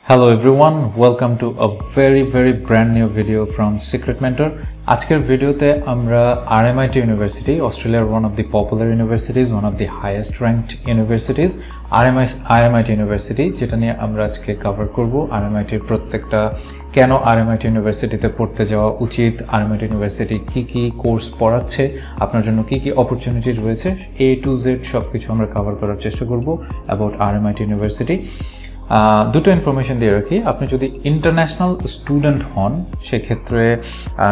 Hello everyone, welcome to a very brand new video from Secret Mentor. আজকের ভিডিওতে আমরা RMIT University, Australia's one of the popular universities, one of the highest ranked universities, RMIT University, যেটা নিয়ে আমরা আজকে cover করব। RMIT এর প্রত্যেকটা কেন RMIT ইউনিভার্সিটিতে পড়তে যাওয়া উচিত, RMIT ইউনিভার্সিটি কি কোর্স পড়াচ্ছে, আপনার জন্য কি অপরচুনিটি রয়েছে, A to Z সবকিছু আমরা কভার করার চেষ্টা করব অ্যাবাউট RMIT ইউনিভার্সিটি। দুটো ইনফরমেশন দিয়ে রাখি, আপনি যদি ইন্টারন্যাশনাল স্টুডেন্ট হন সেক্ষেত্রে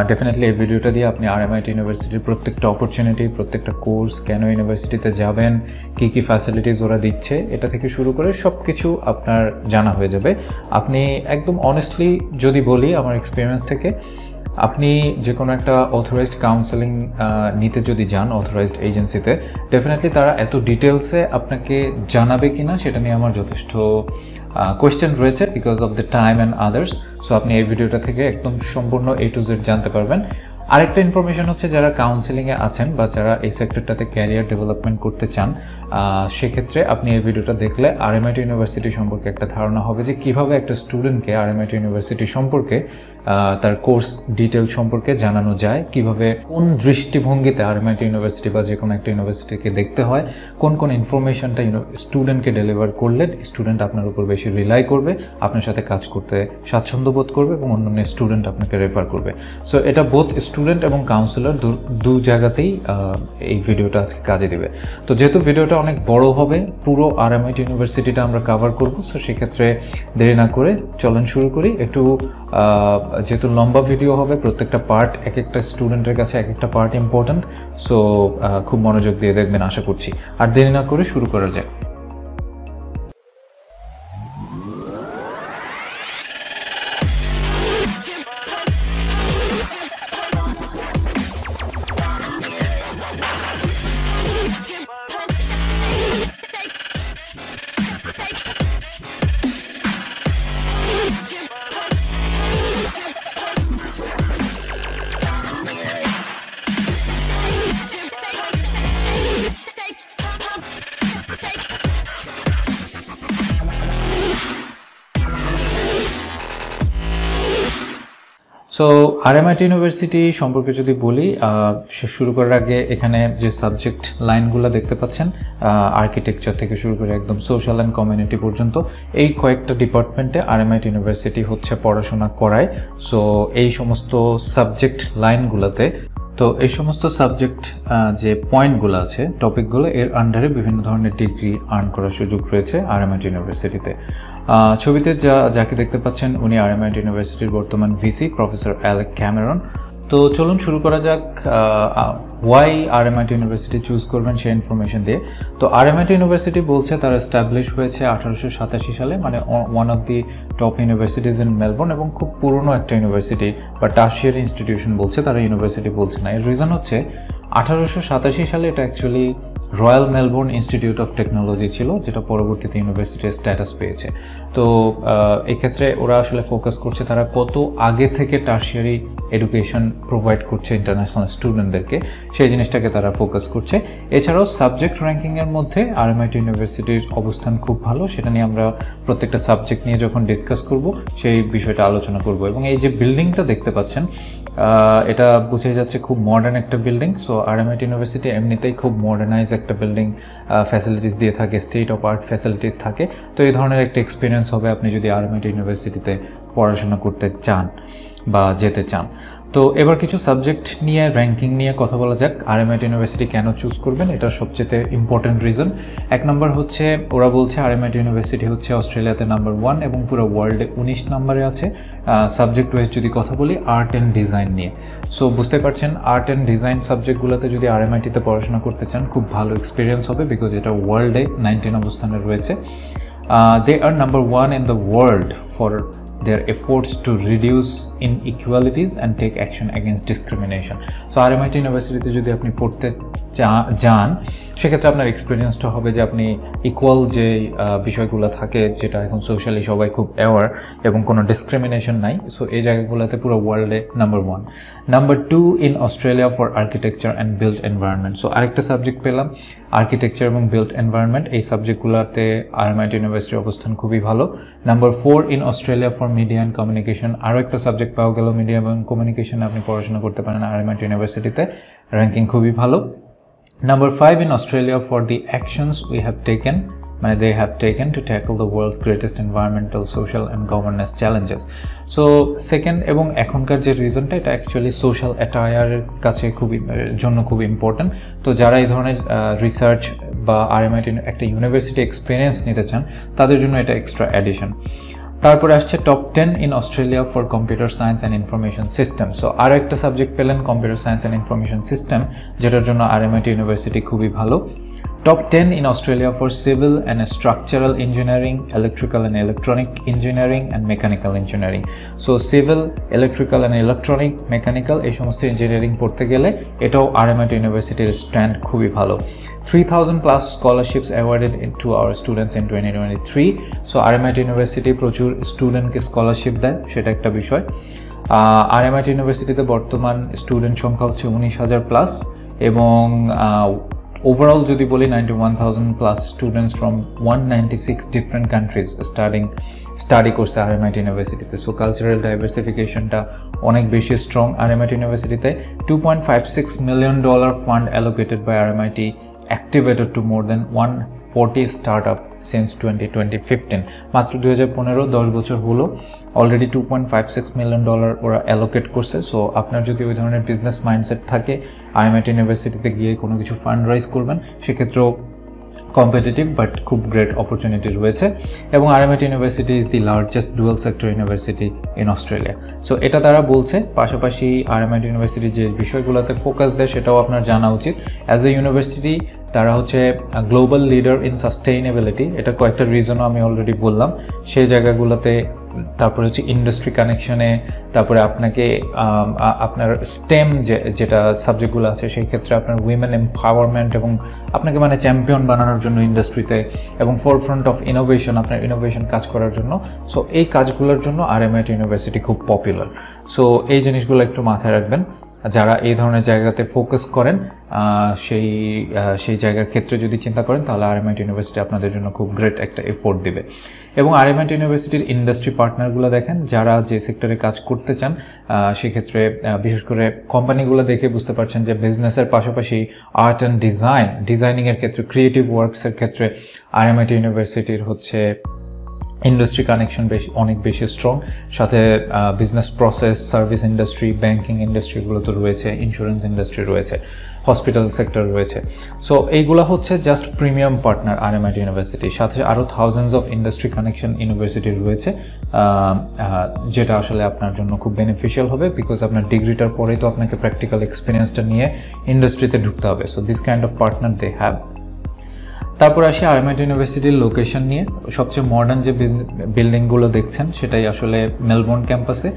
ডেফিনেটলি এই ভিডিওটা দিয়ে আপনি RMIT ইউনিভার্সিটির প্রত্যেকটা অপরচুনিটি, প্রত্যেকটা কোর্স, কেন ইউনিভার্সিটিতে যাবেন, কি ফ্যাসিলিটিস ওরা দিচ্ছে, এটা থেকে শুরু করে সব কিছু আপনার জানা হয়ে যাবে। আপনি একদম অনেস্টলি যদি বলি আমার এক্সপিরিয়েন্স থেকে, আপনি যে কোনো একটা অথরাইজড কাউন্সেলিং নিতে যদি যান অথরাইজড এজেন্সিতে, ডেফিনেটলি তারা এত ডিটেলসে আপনাকে জানাবে কিনা সেটা নিয়ে আমার যথেষ্ট কোয়েশ্চেন রয়েছে because of the time and others. So আপনি এই ভিডিওটা থেকে একদম সম্পূর্ণ A to Z জানতে পারবেন। আরেকটা ইনফরমেশন হচ্ছে, যারা কাউন্সেলিংয়ে আছেন বা যারা এই সেক্টরটাতে ক্যারিয়ার ডেভেলপমেন্ট করতে চান, সেক্ষেত্রে আপনি এই ভিডিওটা দেখলে RMIT ইউনিভার্সিটি সম্পর্কে একটা ধারণা হবে যে কীভাবে একটা স্টুডেন্টকে RMIT ইউনিভার্সিটি সম্পর্কে তার কোর্স ডিটেল সম্পর্কে জানানো যায়, কিভাবে কোন দৃষ্টিভঙ্গিতে RMIT ইউনিভার্সিটি বা যে কোনো একটা ইউনিভার্সিটিকে দেখতে হয়, কোন ইনফরমেশনটা স্টুডেন্টকে ডেলিভার করলে স্টুডেন্ট আপনার উপর বেশি রিলাই করবে, আপনার সাথে কাজ করতে স্বাচ্ছন্দ্য বোধ করবে এবং অন্যান্য স্টুডেন্ট আপনাকে রেফার করবে। সো এটা বোথ স্টুডেন্ট এবং কাউন্সিলর দু জায়গাতেই এই ভিডিওটা আজকে কাজে দিবে। তো যেহেতু ভিডিওটা অনেক বড় হবে, পুরো RMIT ইউনিভার্সিটিটা আমরা কভার করব, সো সেক্ষেত্রে দেরি না করে চলেন শুরু করি। একটু যেহেতু লম্বা ভিডিও হবে, প্রত্যেকটা পার্ট এক একটা স্টুডেন্টের কাছে এক একটা পার্ট ইম্পর্ট্যান্ট, সো খুব মনোযোগ দিয়ে দেখবেন আশা করছি। আর দেরি না করে শুরু করা যায়। সো RMIT ইউনিভার্সিটি সম্পর্কে যদি বলি, শুরু করার আগে এখানে যে সাবজেক্ট লাইনগুলো দেখতে পাচ্ছেন, আর্কিটেকচার থেকে শুরু করে একদম সোশ্যাল অ্যান্ড কমিউনিটি পর্যন্ত, এই কয়েকটা ডিপার্টমেন্টে RMIT ইউনিভার্সিটি হচ্ছে পড়াশোনা করায়। সো এই সমস্ত সাবজেক্ট লাইনগুলোতে, তো এই সমস্ত সাবজেক্ট যে পয়েন্টগুলো আছে, টপিকগুলো, এর আন্ডারে বিভিন্ন ধরনের ডিগ্রি আর্ন করার সুযোগ রয়েছে RMIT ইউনিভার্সিটিতে। ছবিতে যাকে দেখতে পাচ্ছেন উনি RMIT ইউনিভার্সিটির বর্তমান ভিসি প্রফেসর অ্যালেক ক্যামেরন। তো চলুন শুরু করা যাক ওয়াই RMIT ইউনিভার্সিটি চুজ করবেন সেই ইনফরমেশন দিয়ে। তো RMIT ইউনিভার্সিটি বলছে তারা এস্টাবলিশ হয়েছে 1887 সালে, মানে one of the top universities in Melbourne, এবং খুব পুরনো একটা ইউনিভার্সিটি বা টার্সিয়ারি ইনস্টিটিউশন বলছে, তারা ইউনিভার্সিটি বলছে না। এর রিজন হচ্ছে 1887 সালে এটা actually royal Melbourne institute of technology ছিল, যেটা পরবর্তীতে ইউনিভার্সিটির স্ট্যাটাস পেয়েছে। তো এক্ষেত্রে ওরা আসলে ফোকাস করছে তারা কত আগে থেকে টার্সিয়ারি এডুকেশন প্রোভাইড করছে ইন্টারন্যাশনাল স্টুডেন্টদেরকে, সেই জিনিসটাকে তারা ফোকাস করছে। এছাড়াও সাবজেক্ট র্যাঙ্কিংয়ের মধ্যে RMIT ইউনিভার্সিটির অবস্থান খুব ভালো, সেটা নিয়ে আমরা প্রত্যেকটা সাবজেক্ট নিয়ে যখন ডিসকাস করব সেই বিষয়টা আলোচনা করব। এবং এই যে বিল্ডিংটা দেখতে পাচ্ছেন, এটা বুঝে যাচ্ছে খুব মডার্ন একটা বিল্ডিং। সো RMIT ইউনিভার্সিটি এমনিতেই খুব মডার্নাইজ একটা বিল্ডিং, ফ্যাসিলিটিস দিয়ে থাকে, স্টেট অফ আর্ট ফ্যাসিলিটিস থাকে। তো এই ধরনের একটা এক্সপিরিয়েন্স হবে আপনি যদি RMIT ইউনিভার্সিটিতে পড়াশোনা করতে চান বা যেতে চান। তো এবার কিছু সাবজেক্ট নিয়ে, র্যাঙ্কিং নিয়ে কথা বলা যাক। RMIT ইউনিভার্সিটি কেন চুজ করবেন, এটা সবচেয়ে ইম্পর্টেন্ট রিজন। এক নম্বর হচ্ছে, ওরা বলছে RMIT ইউনিভার্সিটি হচ্ছে অস্ট্রেলিয়াতে নাম্বার 1 এবং পুরো ওয়ার্ল্ডে 19 নম্বরে আছে সাবজেক্ট ওয়াইজ যদি কথা বলি আর্ট অ্যান্ড ডিজাইন নিয়ে। সো বুঝতে পারছেন, আর্ট অ্যান্ড ডিজাইন সাবজেক্টগুলোতে যদি RMITতে পড়াশোনা করতে চান খুব ভালো এক্সপিরিয়েন্স হবে, বিকজ এটা ওয়ার্ল্ডে 19 অবস্থানে রয়েছে। They are number 1 in the world for their efforts to reduce inequalities and take action against discrimination. So RMIT ইউনিভার্সিটিতে যদি আপনি পড়তে যান সেক্ষেত্রে আপনার এক্সপিরিয়েন্সটা হবে যে আপনি ইকুয়াল যে বিষয়গুলো থাকে, যেটা এখন সোশ্যালি সবাই খুব অ্যাওয়ার এবং কোনো ডিসক্রিমিনেশন নাই, সো এই জায়গাগুলোতে পুরো ওয়ার্ল্ডে number 1। Number 2 in Australia for architecture and built environment. So আরেকটা সাবজেক্ট পেলাম, আর্কিটেকচার এবং বিল্ট এনভায়রনমেন্ট। এই সাবজেক্টগুলোতে RMIT ইউনিভার্সিটির অবস্থান খুবই ভালো। Number 4 in Australia for media and communication, আরও একটা সাবজেক্ট পাওয়া গেল, মিডিয়া এবং কমিউনিকেশনে আপনি পড়াশোনা করতে পারেন RMIT ইউনিভার্সিটিতে, র্যাঙ্কিং খুবই ভালো। Number 5 in Australia for the actions we have taken, মানে they have taken to tackle the world's greatest environmental, social and governance challenges. So second এবং এখনকার যে রিজনটা, এটা অ্যাকচুয়ালি সোশ্যাল অ্যাটায়ারের কাছে খুবই ইম্পর্টেন্ট। তো যারা এই ধরনের রিসার্চ বা RMIT একটা ইউনিভার্সিটি এক্সপিরিয়েন্স নিতে চান, তাদের জন্য এটা এক্সট্রা অ্যাডিশন। তারপরে আসছে top 10 in Australia for computer science and information system. So আরও একটা সাবজেক্ট পেলেন, computer science and information system, যেটার জন্য RMIT ইউনিভার্সিটি খুবই ভালো। Top 10 in Australia for civil and structural engineering, electrical and electronic engineering and mechanical engineering. So civil, electrical and electronic, mechanical এই সমস্ত engineering পড়তে গেলে এটাও RMIT ইউনিভার্সিটির স্ট্যান্ড খুবই ভালো। 3000 plus scholarships awarded to our students in 2023. So RMIT university প্রচুর স্টুডেন্টকে স্কলারশিপ দেয়, সেটা একটা বিষয়। RMIT ইউনিভার্সিটিতে বর্তমান স্টুডেন্ট সংখ্যা হচ্ছে 19,000 প্লাস, এবং ওভারঅল যদি বলি 91,000 plus students from 196 different countries study করছে RMIT ইউনিভার্সিটিতে। সো কালচারাল ডাইভার্সিফিকেশনটা অনেক বেশি স্ট্রং RMIT ইউনিভার্সিটিতে। $2.56 million fund allocated by RMIT activated to more than 140 startup since 2015. মাত্র 2015-10 বছর হলো, অলরেডি $2.56 million ওরা অ্যালোকেট করছে। সো আপনার যদি ওই ধরনের বিজনেস মাইন্ডসেট থাকে, RMIT ইউনিভার্সিটিতে গিয়ে কোনো কিছু ফান্ড রাইজ করবেন, সেক্ষেত্রেও কম্পিটিটিভ বাট খুব গ্রেট অপরচুনিটি রয়েছে। এবং RMIT university is the largest dual sector university in Australia. So এটা তারা বলছে, পাশাপাশি RMIT ইউনিভার্সিটি যে বিষয়গুলোতে ফোকাস দেয় সেটাও আপনার জানা উচিত। অ্যাজ এ ইউনিভার্সিটি তারা হচ্ছে গ্লোবাল লিডার ইন সাস্টেইনেবিলিটি, এটা কয়েকটা রিজনও আমি অলরেডি বললাম সেই জায়গাগুলোতে। তারপরে হচ্ছে ইন্ডাস্ট্রি কানেকশনে, তারপরে আপনাকে আপনার স্টেম যেটা সাবজেক্টগুলো আছে সেই ক্ষেত্রে আপনার উইমেন এম্পাওয়ারমেন্ট এবং আপনাকে মানে চ্যাম্পিয়ন বানানোর জন্য ইন্ডাস্ট্রিতে, এবং ফোরফ্রন্ট অফ ইনোভেশন, আপনার ইনোভেশন কাজ করার জন্য। সো এই কাজগুলোর জন্য RMIT ইউনিভার্সিটি খুব পপুলার। সো এই জিনিসগুলো একটু মাথায় রাখবেন, যারা এই ধরনের জায়গাতে ফোকাস করেন সেই জায়গার ক্ষেত্রে যদি চিন্তা করেন, তাহলে RMIT ইউনিভার্সিটি আপনাদের জন্য খুব গ্রেট একটা এফোর্ট দিবে। এবং RMIT ইউনিভার্সিটির ইন্ডাস্ট্রি পার্টনারগুলো দেখেন, যারা যে সেক্টরে কাজ করতে চান, সেক্ষেত্রে বিশেষ করে কোম্পানিগুলো দেখে বুঝতে পারছেন যে বিজনেসের পাশাপাশি আর্ট অ্যান্ড ডিজাইনিংয়ের ক্ষেত্রে, ক্রিয়েটিভ ওয়ার্কসের ক্ষেত্রে RMIT ইউনিভার্সিটির হচ্ছে ইন্ডাস্ট্রি কানেকশন অনেক বেশি স্ট্রং। সাথে business process, service industry, banking ইন্ডাস্ট্রিগুলো তো রয়েছে, ইন্স্যুরেন্স ইন্ডাস্ট্রি রয়েছে, হসপিটাল সেক্টর রয়েছে। সো এইগুলো হচ্ছে জাস্ট প্রিমিয়াম পার্টনার RMIT ইউনিভার্সিটির সাথে। আরও thousands of industry connection university রয়েছে, যেটা আসলে আপনার জন্য খুব বেনিফিশিয়াল হবে, বিকজ আপনার ডিগ্রিটার পরেই তো আপনাকে প্র্যাকটিক্যাল এক্সপিরিয়েন্সটা নিয়ে ইন্ডাস্ট্রিতে ঢুকতে হবে। So this kind of partner they have. তারপর আসি RMIT ইউনিভার্সিটির লোকেশন নিয়ে। সবচেয়ে মডার্ন যে বিল্ডিংগুলো দেখছেন সেটাই আসলে মেলবোর্ন ক্যাম্পাসে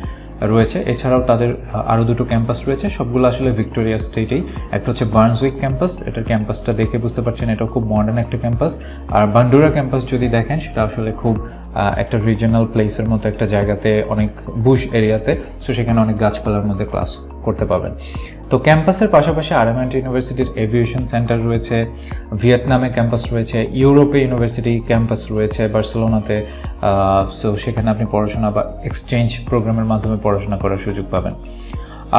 রয়েছে। এছাড়াও তাদের আরও দুটো ক্যাম্পাস রয়েছে, সবগুলো আসলে ভিক্টোরিয়া স্টেটেই। একটা হচ্ছে বার্নসউইক ক্যাম্পাস, এটার ক্যাম্পাসটা দেখে বুঝতে পারছেন এটাও খুব মডার্ন একটা ক্যাম্পাস। আর বান্ডুরা ক্যাম্পাস যদি দেখেন, সেটা আসলে খুব একটা রিজিওনাল প্লেসের মতো একটা জায়গাতে, অনেক বুশ এরিয়াতে, সো সেখানে অনেক গাছপালার মধ্যে ক্লাস করতে পাবেন। তো ক্যাম্পাসের পাশাপাশি RMIT ইউনিভার্সিটির এভিয়েশন সেন্টার রয়েছে, ভিয়েতনামে ক্যাম্পাস রয়েছে, ইউরোপে ইউনিভার্সিটি ক্যাম্পাস রয়েছে বার্সেলোনাতে। সো সেখানে আপনি পড়াশোনা বা এক্সচেঞ্জ প্রোগ্রামের মাধ্যমে পড়াশোনা করার সুযোগ পাবেন।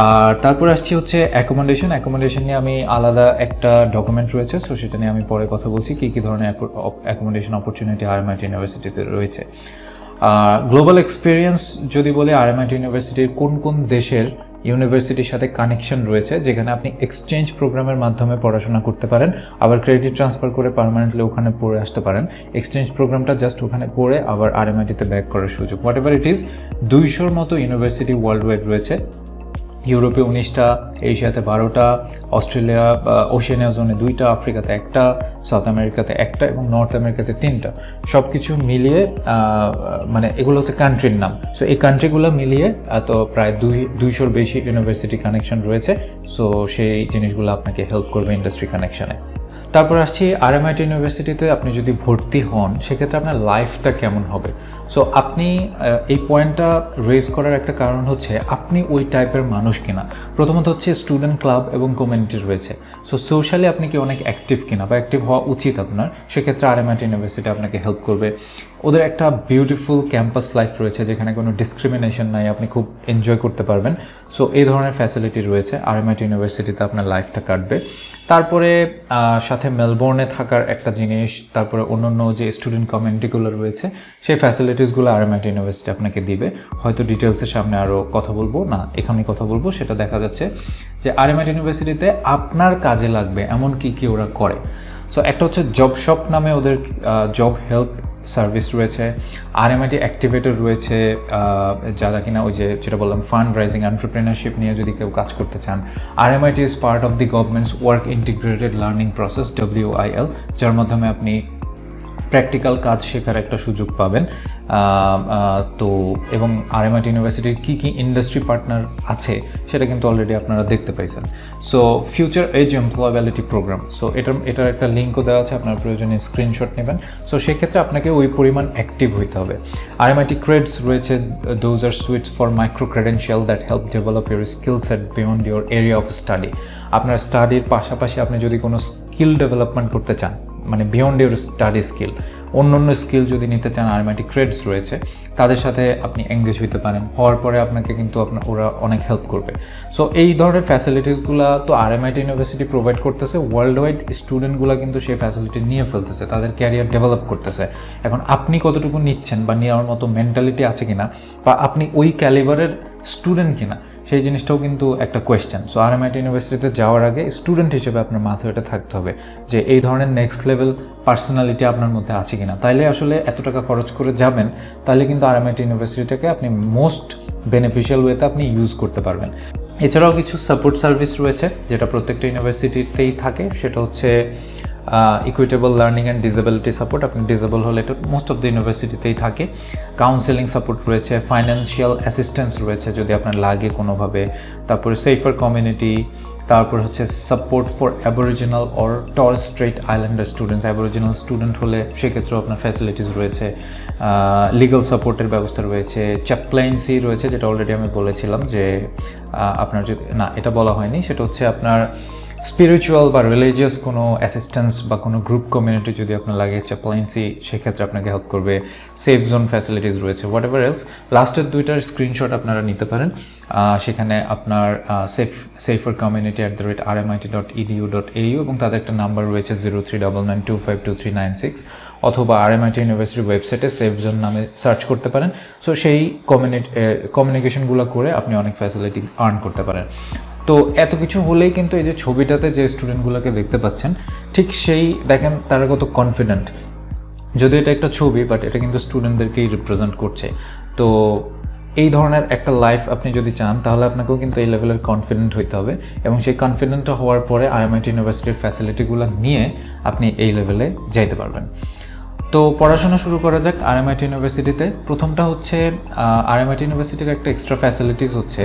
আর তারপর আসছি হচ্ছে অ্যাকোমোডেশন নিয়ে আমি আলাদা একটা ডকুমেন্ট রয়েছে, সো সেটা নিয়ে আমি পরে কথা বলছি কী ধরনের অ্যাকোমোডেশন অপরচুনিটি RMIT ইউনিভার্সিটিতে রয়েছে। গ্লোবাল এক্সপিরিয়েন্স যদি বলি, RMIT ইউনিভার্সিটির কোন দেশের ইউনিভার্সিটির সাথে কানেকশন রয়েছে, যেখানে আপনি এক্সচেঞ্জ প্রোগ্রামের মাধ্যমে পড়াশোনা করতে পারেন, আবার ক্রেডিট ট্রান্সফার করে পার্মানেন্টলি ওখানে পড়ে আসতে পারেন। এক্সচেঞ্জ প্রোগ্রামটা জাস্ট ওখানে পড়ে আবার RMIT-তে ব্যাক করার সুযোগ। হোয়াট এভার ইট ইজ, 200-র মতো ইউনিভার্সিটি ওয়ার্ল্ড ওয়াইড রয়েছে। ইউরোপে 19টা, এশিয়াতে 12টা, অস্ট্রেলিয়া ওশেনিয়া জোনে 2টা, আফ্রিকাতে 1টা, সাউথ আমেরিকাতে 1টা এবং নর্থ আমেরিকাতে 3টা। সব কিছু মিলিয়ে মানে এগুলো হচ্ছে কান্ট্রির নাম। সো এই কান্ট্রিগুলো মিলিয়ে তো প্রায় 200-র বেশি ইউনিভার্সিটি কানেকশন রয়েছে। সো সেই জিনিসগুলো আপনাকে হেল্প করবে ইন্ডাস্ট্রি কানেকশনে। তারপর আসছি RMIT ইউনিভার্সিটিতে আপনি যদি ভর্তি হন সেক্ষেত্রে আপনার লাইফটা কেমন হবে। সো আপনি এই পয়েন্টটা রেজ করার একটা কারণ হচ্ছে আপনি ওই টাইপের মানুষ কিনা। প্রথমত হচ্ছে স্টুডেন্ট ক্লাব এবং কমিউনিটি রয়েছে, সো সোশ্যালি আপনি কি অনেক অ্যাক্টিভ কিনা বা অ্যাক্টিভ হওয়া উচিত আপনার, সেক্ষেত্রে RMIT ইউনিভার্সিটি আপনাকে হেল্প করবে। ওদের একটা বিউটিফুল ক্যাম্পাস লাইফ রয়েছে যেখানে কোনো ডিসক্রিমিনেশন নাই, আপনি খুব এনজয় করতে পারবেন। সো এই ধরনের ফ্যাসিলিটি রয়েছে, RMIT ইউনিভার্সিটিতে আপনার লাইফটা কাটবে। তারপরে সাথে মেলবোর্নে থাকার একটা জিনিস, তারপরে অন্যান্য যে স্টুডেন্ট কমিউনিটিগুলো রয়েছে সেই ফ্যাসিলিটিসগুলো RMIT ইউনিভার্সিটি আপনাকে দিবে। হয়তো ডিটেলসের সামনে আরও কথা বলবো, না এখানেই কথা বলবো, সেটা দেখা যাচ্ছে যে RMIT ইউনিভার্সিটিতে আপনার কাজে লাগবে এমন কি ওরা করে। সো একটা হচ্ছে জব শপ নামে ওদের জব হেল্প সার্ভিস রয়েছে, RMIT অ্যাক্টিভেটর রয়েছে, যারা কিনা ওই যেটা বললাম ফান্ড রাইজিং এন্টারপ্রেনারশিপ নিয়ে যদি কেউ কাজ করতে চান। RMIT is part of the government's work integrated learning process WIL, যার মাধ্যমে আপনি প্র্যাকটিক্যাল কাজ শেখার একটা সুযোগ পাবেন। তো এবং RMIT ইউনিভার্সিটির কী ইন্ডাস্ট্রি পার্টনার আছে সেটা কিন্তু অলরেডি আপনারা দেখতে পাইছেন। So future edge employability programme, so এটার একটা লিঙ্কও দেওয়া আছে, আপনার প্রয়োজনে স্ক্রিনশট নেবেন। সো সেক্ষেত্রে আপনাকে ওই পরিমাণ অ্যাক্টিভ হইতে হবে। RMIT ক্রেডস রয়েছে, those are sweets for micro credential that help develop your skill set beyond your area of study. আপনার স্টাডির পাশাপাশি আপনি যদি কোনো স্কিল ডেভেলপমেন্ট করতে চান, মানে বিয়ন্ড ইউর স্টাডি স্কিল, অন্য স্কিল যদি নিতে চান, RMIT ক্রেডস রয়েছে, তাদের সাথে আপনি এঙ্গেজ হইতে পারেন। হওয়ার পরে আপনাকে কিন্তু ওরা অনেক হেল্প করবে। সো এই ধরনের ফ্যাসিলিটিসগুলো তো RMIT ইউনিভার্সিটি প্রোভাইড করতেছে, ওয়ার্ল্ড ওয়াইড স্টুডেন্টগুলো কিন্তু সেই ফ্যাসিলিটি নিয়ে ফেলতেছে, তাদের ক্যারিয়ার ডেভেলপ করতেছে। এখন আপনি কতটুকু নিচ্ছেন বা নেওয়ার মতো মেন্টালিটি আছে কিনা, বা আপনি ওই ক্যালিবারের স্টুডেন্ট কিনা, সেই জিনিসটাও কিন্তু একটা কোয়েশ্চেন। সো RMIT ইউনিভার্সিটিতে যাওয়ার আগে স্টুডেন্ট হিসেবে আপনার মাথায় এটা থাকতে হবে যে এই ধরনের নেক্সট লেভেল পার্সোনালিটি আপনার মধ্যে আছে কিনা। তাইলে আসলে এত টাকা খরচ করে যাবেন, তাহলে কিন্তু RMIT ইউনিভার্সিটিটাকে আপনি মোস্ট বেনিফিশিয়াল ওয়েতে আপনি ইউজ করতে পারবেন। এছাড়াও কিছু সাপোর্ট সার্ভিস রয়েছে যেটা প্রত্যেকটা ইউনিভার্সিটিতেই থাকে, সেটা হচ্ছে equitable learning and disability support. আপনি ডিসেবল হলে এটা মোস্ট অফ দ্য ইউনিভার্সিটিতেই থাকে। কাউন্সেলিং সাপোর্ট রয়েছে, ফাইন্যান্সিয়াল অ্যাসিস্ট্যান্স রয়েছে যদি আপনার লাগে কোনোভাবে। তারপরে সেফার কমিউনিটি, তারপর হচ্ছে support for aboriginal or Torres straight Islander students. Aboriginal student হলে সেক্ষেত্রেও আপনার ফ্যাসিলিটিস রয়েছে। লিগাল সাপোর্টের ব্যবস্থা রয়েছে, চ্যাপ্লাইন্সি রয়েছে, যেটা অলরেডি আমি বলেছিলাম যে আপনার যদি না এটা বলা হয়নি, সেটা হচ্ছে আপনার স্পিরিচুয়াল বা রিলিজিয়াস কোনো অ্যাসিস্ট্যান্স বা কোনো গ্রুপ কমিউনিটি যদি আপনার লাগে, চ্যাপ্লাইন্সি সেক্ষেত্রে আপনাকে হেল্প করবে। সেফ জোন ফ্যাসিলিটিস রয়েছে, হোয়াট এভার এলস। লাস্টের দুইটার স্ক্রিনশট আপনারা নিতে পারেন, সেখানে আপনার সেফার কমিউনিটি @RMIT.edu.au এবং তাদের একটা নাম্বার রয়েছে 0399252396, অথবা RMIT ইউনিভার্সিটির ওয়েবসাইটে সেফ জোন নামে সার্চ করতে পারেন। সো সেই কমিউনিকেশনগুলো করে আপনি অনেক ফ্যাসিলিটি আর্ন করতে পারেন। তো এত কিছু হলেই কিন্তু এই যে ছবিটাতে যে স্টুডেন্টগুলোকে দেখতে পাচ্ছেন, ঠিক সেই দেখেন তারা কত কনফিডেন্ট। যদি এটা একটা ছবি, বাট এটা কিন্তু স্টুডেন্টদেরকেই রিপ্রেজেন্ট করছে। তো এই ধরনের একটা লাইফ আপনি যদি চান, তাহলে আপনাকেও কিন্তু এই লেভেলের কনফিডেন্ট হইতে হবে, এবং সেই কনফিডেন্টটা হওয়ার পরে RMIT ইউনিভার্সিটির ফ্যাসিলিটিগুলো নিয়ে আপনি এই লেভেলে যাইতে পারবেন। তো পড়াশোনা শুরু করা যাক RMIT ইউনিভার্সিটিতে। প্রথমটা হচ্ছে RMIT ইউনিভার্সিটির একটা এক্সট্রা ফ্যাসিলিটিস হচ্ছে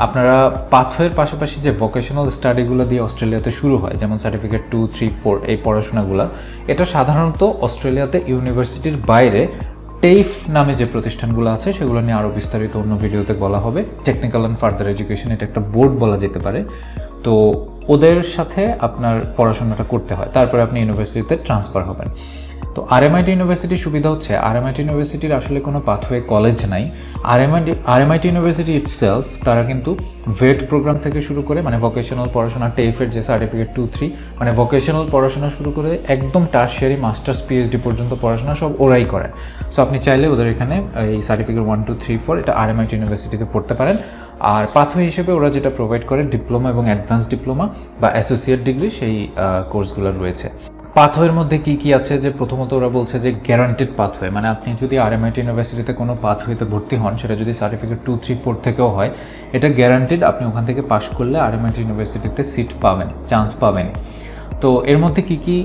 আপনারা পাথওয়ের পাশাপাশি যে ভোকেশনাল স্টাডিগুলো দিয়ে অস্ট্রেলিয়াতে শুরু হয়, যেমন সার্টিফিকেট 2, 3, 4 এই পড়াশোনাগুলো, এটা সাধারণত অস্ট্রেলিয়াতে ইউনিভার্সিটির বাইরে টেইফ নামে যে প্রতিষ্ঠানগুলো আছে সেগুলো নিয়ে আরও বিস্তারিত অন্য ভিডিওতে বলা হবে। টেকনিক্যাল অ্যান্ড ফার্দার এডুকেশন, এটা একটা বোর্ড বলা যেতে পারে। তো ওদের সাথে আপনার পড়াশোনাটা করতে হয়, তারপরে আপনি ইউনিভার্সিটিতে ট্রান্সফার হবেন। তো RMIT ইউনিভার্সিটির সুবিধা হচ্ছে RMIT ইউনিভার্সিটির আসলে কোনো পাথওয়ে কলেজ নাই। RMIT ইউনিভার্সিটি ইটসেলফ তারা কিন্তু ভেট প্রোগ্রাম থেকে শুরু করে, মানে ভোকেশনাল পড়াশোনা, টেইফের যে সার্টিফিকেট 2, 3, মানে ভোকেশনাল পড়াশোনা শুরু করে একদম টার্সিয়ারি মাস্টার্স PhD পর্যন্ত পড়াশোনা সব ওরাই করে। সো আপনি চাইলে ওদের এখানে এই সার্টিফিকেট 1, 2, 3, 4 এটা RMIT ইউনিভার্সিটিতে পড়তে পারেন। আর পাথওয়ে হিসেবে ওরা যেটা প্রোভাইড করে ডিপ্লোমা এবং অ্যাডভান্স ডিপ্লোমা বা অ্যাসোসিয়েট ডিগ্রি, সেই কোর্সগুলো রয়েছে। পাথওয়ের মধ্যে কি আছে, যে প্রথমত ওরা বলছে যে গ্যারান্টেড পাথওয়ে, মানে আপনি যদি RMIT ইউনিভার্সিটিতে কোনো পাথওয়েতে ভর্তি হন, সেটা যদি সার্টিফিকেট 2, 3, 4 থেকেও হয়, এটা গ্যারান্টেড আপনি ওখান থেকে পাশ করলে RMIT ইউনিভার্সিটিতে সিট পাবেন, চান্স পাবেন। তো এর মধ্যে কি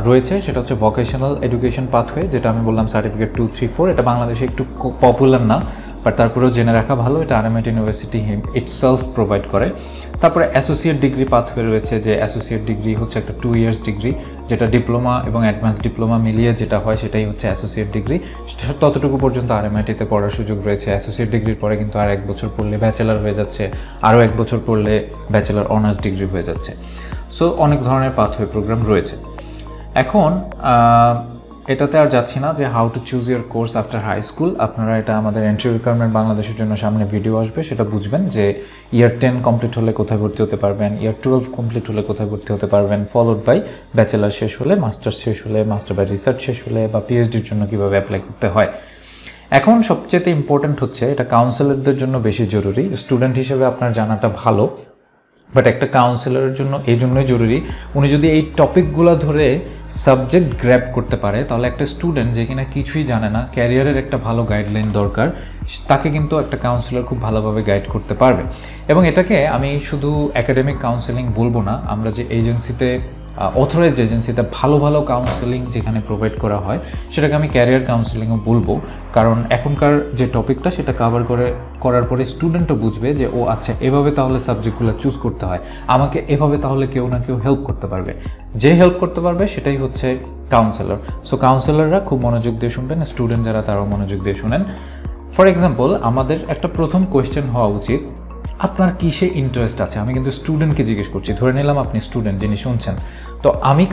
রয়েছে সেটা হচ্ছে ভোকেশনাল এডুকেশন পাথওয়ে, যেটা আমি বললাম সার্টিফিকেট 2, 3, 4, এটা বাংলাদেশে একটু পপুলার না, বাট তারপরেও জেনে রাখা ভালো, এটা RMIT ইউনিভার্সিটি ইটসেলফ প্রোভাইড করে। তারপরে অ্যাসোসিয়েট ডিগ্রি পাথওয়ে রয়েছে, যে অ্যাসোসিয়েট ডিগ্রি হচ্ছে একটা 2 ইয়ার্স ডিগ্রি, যেটা ডিপ্লোমা এবং অ্যাডভান্স ডিপ্লোমা মিলিয়ে যেটা হয় সেটাই হচ্ছে অ্যাসোসিয়েট ডিগ্রি। ততটুকু পর্যন্ত RMIT-তে পড়ার সুযোগ রয়েছে। অ্যাসোসিয়েট ডিগ্রির পরে কিন্তু আর 1 বছর পড়লে ব্যাচেলার হয়ে যাচ্ছে, আরও 1 বছর পড়লে ব্যাচেলার অনার্স ডিগ্রি হয়ে যাচ্ছে। সো অনেক ধরনের পাথওয়ে প্রোগ্রাম রয়েছে। এখন এটাতে আর যাচ্ছি না যে how to choose your course after high school. আপনারা এটা আমাদের এন্ট্রি রিকোয়ারমেন্ট বাংলাদেশের জন্য সামনে ভিডিও আসবে, সেটা বুঝবেন যে ইয়ার 10 কমপ্লিট হলে কোথায় ভর্তি হতে পারবেন, ইয়ার 12 কমপ্লিট হলে কোথায় ভর্তি হতে পারবেন, ফলোড বাই ব্যাচেলার শেষ হলে, মাস্টার্স শেষ হলে, মাস্টার বাই রিসার্চ শেষ হলে, বা পিএইচডির জন্য কীভাবে অ্যাপ্লাই করতে হয়। এখন সবচেয়ে ইম্পর্টেন্ট হচ্ছে, এটা কাউন্সিলরদের জন্য বেশি জরুরি। স্টুডেন্ট হিসেবে আপনার জানাটা ভালো, বাট একটা কাউন্সিলরের জন্য এই জন্যই জরুরি, উনি যদি এই টপিকগুলো ধরে সাবজেক্ট গ্র্যাব করতে পারে, তাহলে একটা স্টুডেন্ট যে কিনা কিছুই জানে না, ক্যারিয়ারের একটা ভালো গাইডলাইন দরকার, তাকে কিন্তু একটা কাউন্সিলর খুব ভালোভাবে গাইড করতে পারবে। এবং এটাকে আমি শুধু একাডেমিক কাউন্সেলিং বলবো না, আমরা যে এজেন্সিতে অথরাইজড এজেন্সিতে ভালো ভালো কাউন্সেলিং যেখানে প্রোভাইড করা হয় সেটাকে আমি ক্যারিয়ার কাউন্সেলিংও বলবো। কারণ এখনকার যে টপিকটা সেটা কভার করার পরে স্টুডেন্টও বুঝবে যে ও আচ্ছা এভাবে তাহলে সাবজেক্টগুলো চুজ করতে হয়, আমাকে এভাবে তাহলে কেউ না কেউ হেল্প করতে পারবে। যে হেল্প করতে পারবে সেটাই হচ্ছে কাউন্সেলর। সো কাউন্সেলররা খুব মনোযোগ দিয়ে শুনবেন, স্টুডেন্ট যারা তারাও মনোযোগ দিয়ে শুনেন। ফর এক্সাম্পল, আমাদের একটা প্রথম কোয়েশ্চেন হওয়া উচিত, আপনার কিসে ইন্টারেস্ট আছে। আমি কিন্তু স্টুডেন্টকে জিজ্ঞেস করছি, ধরে নিলাম আপনি স্টুডেন্ট যিনি শুনছেন, তো আমি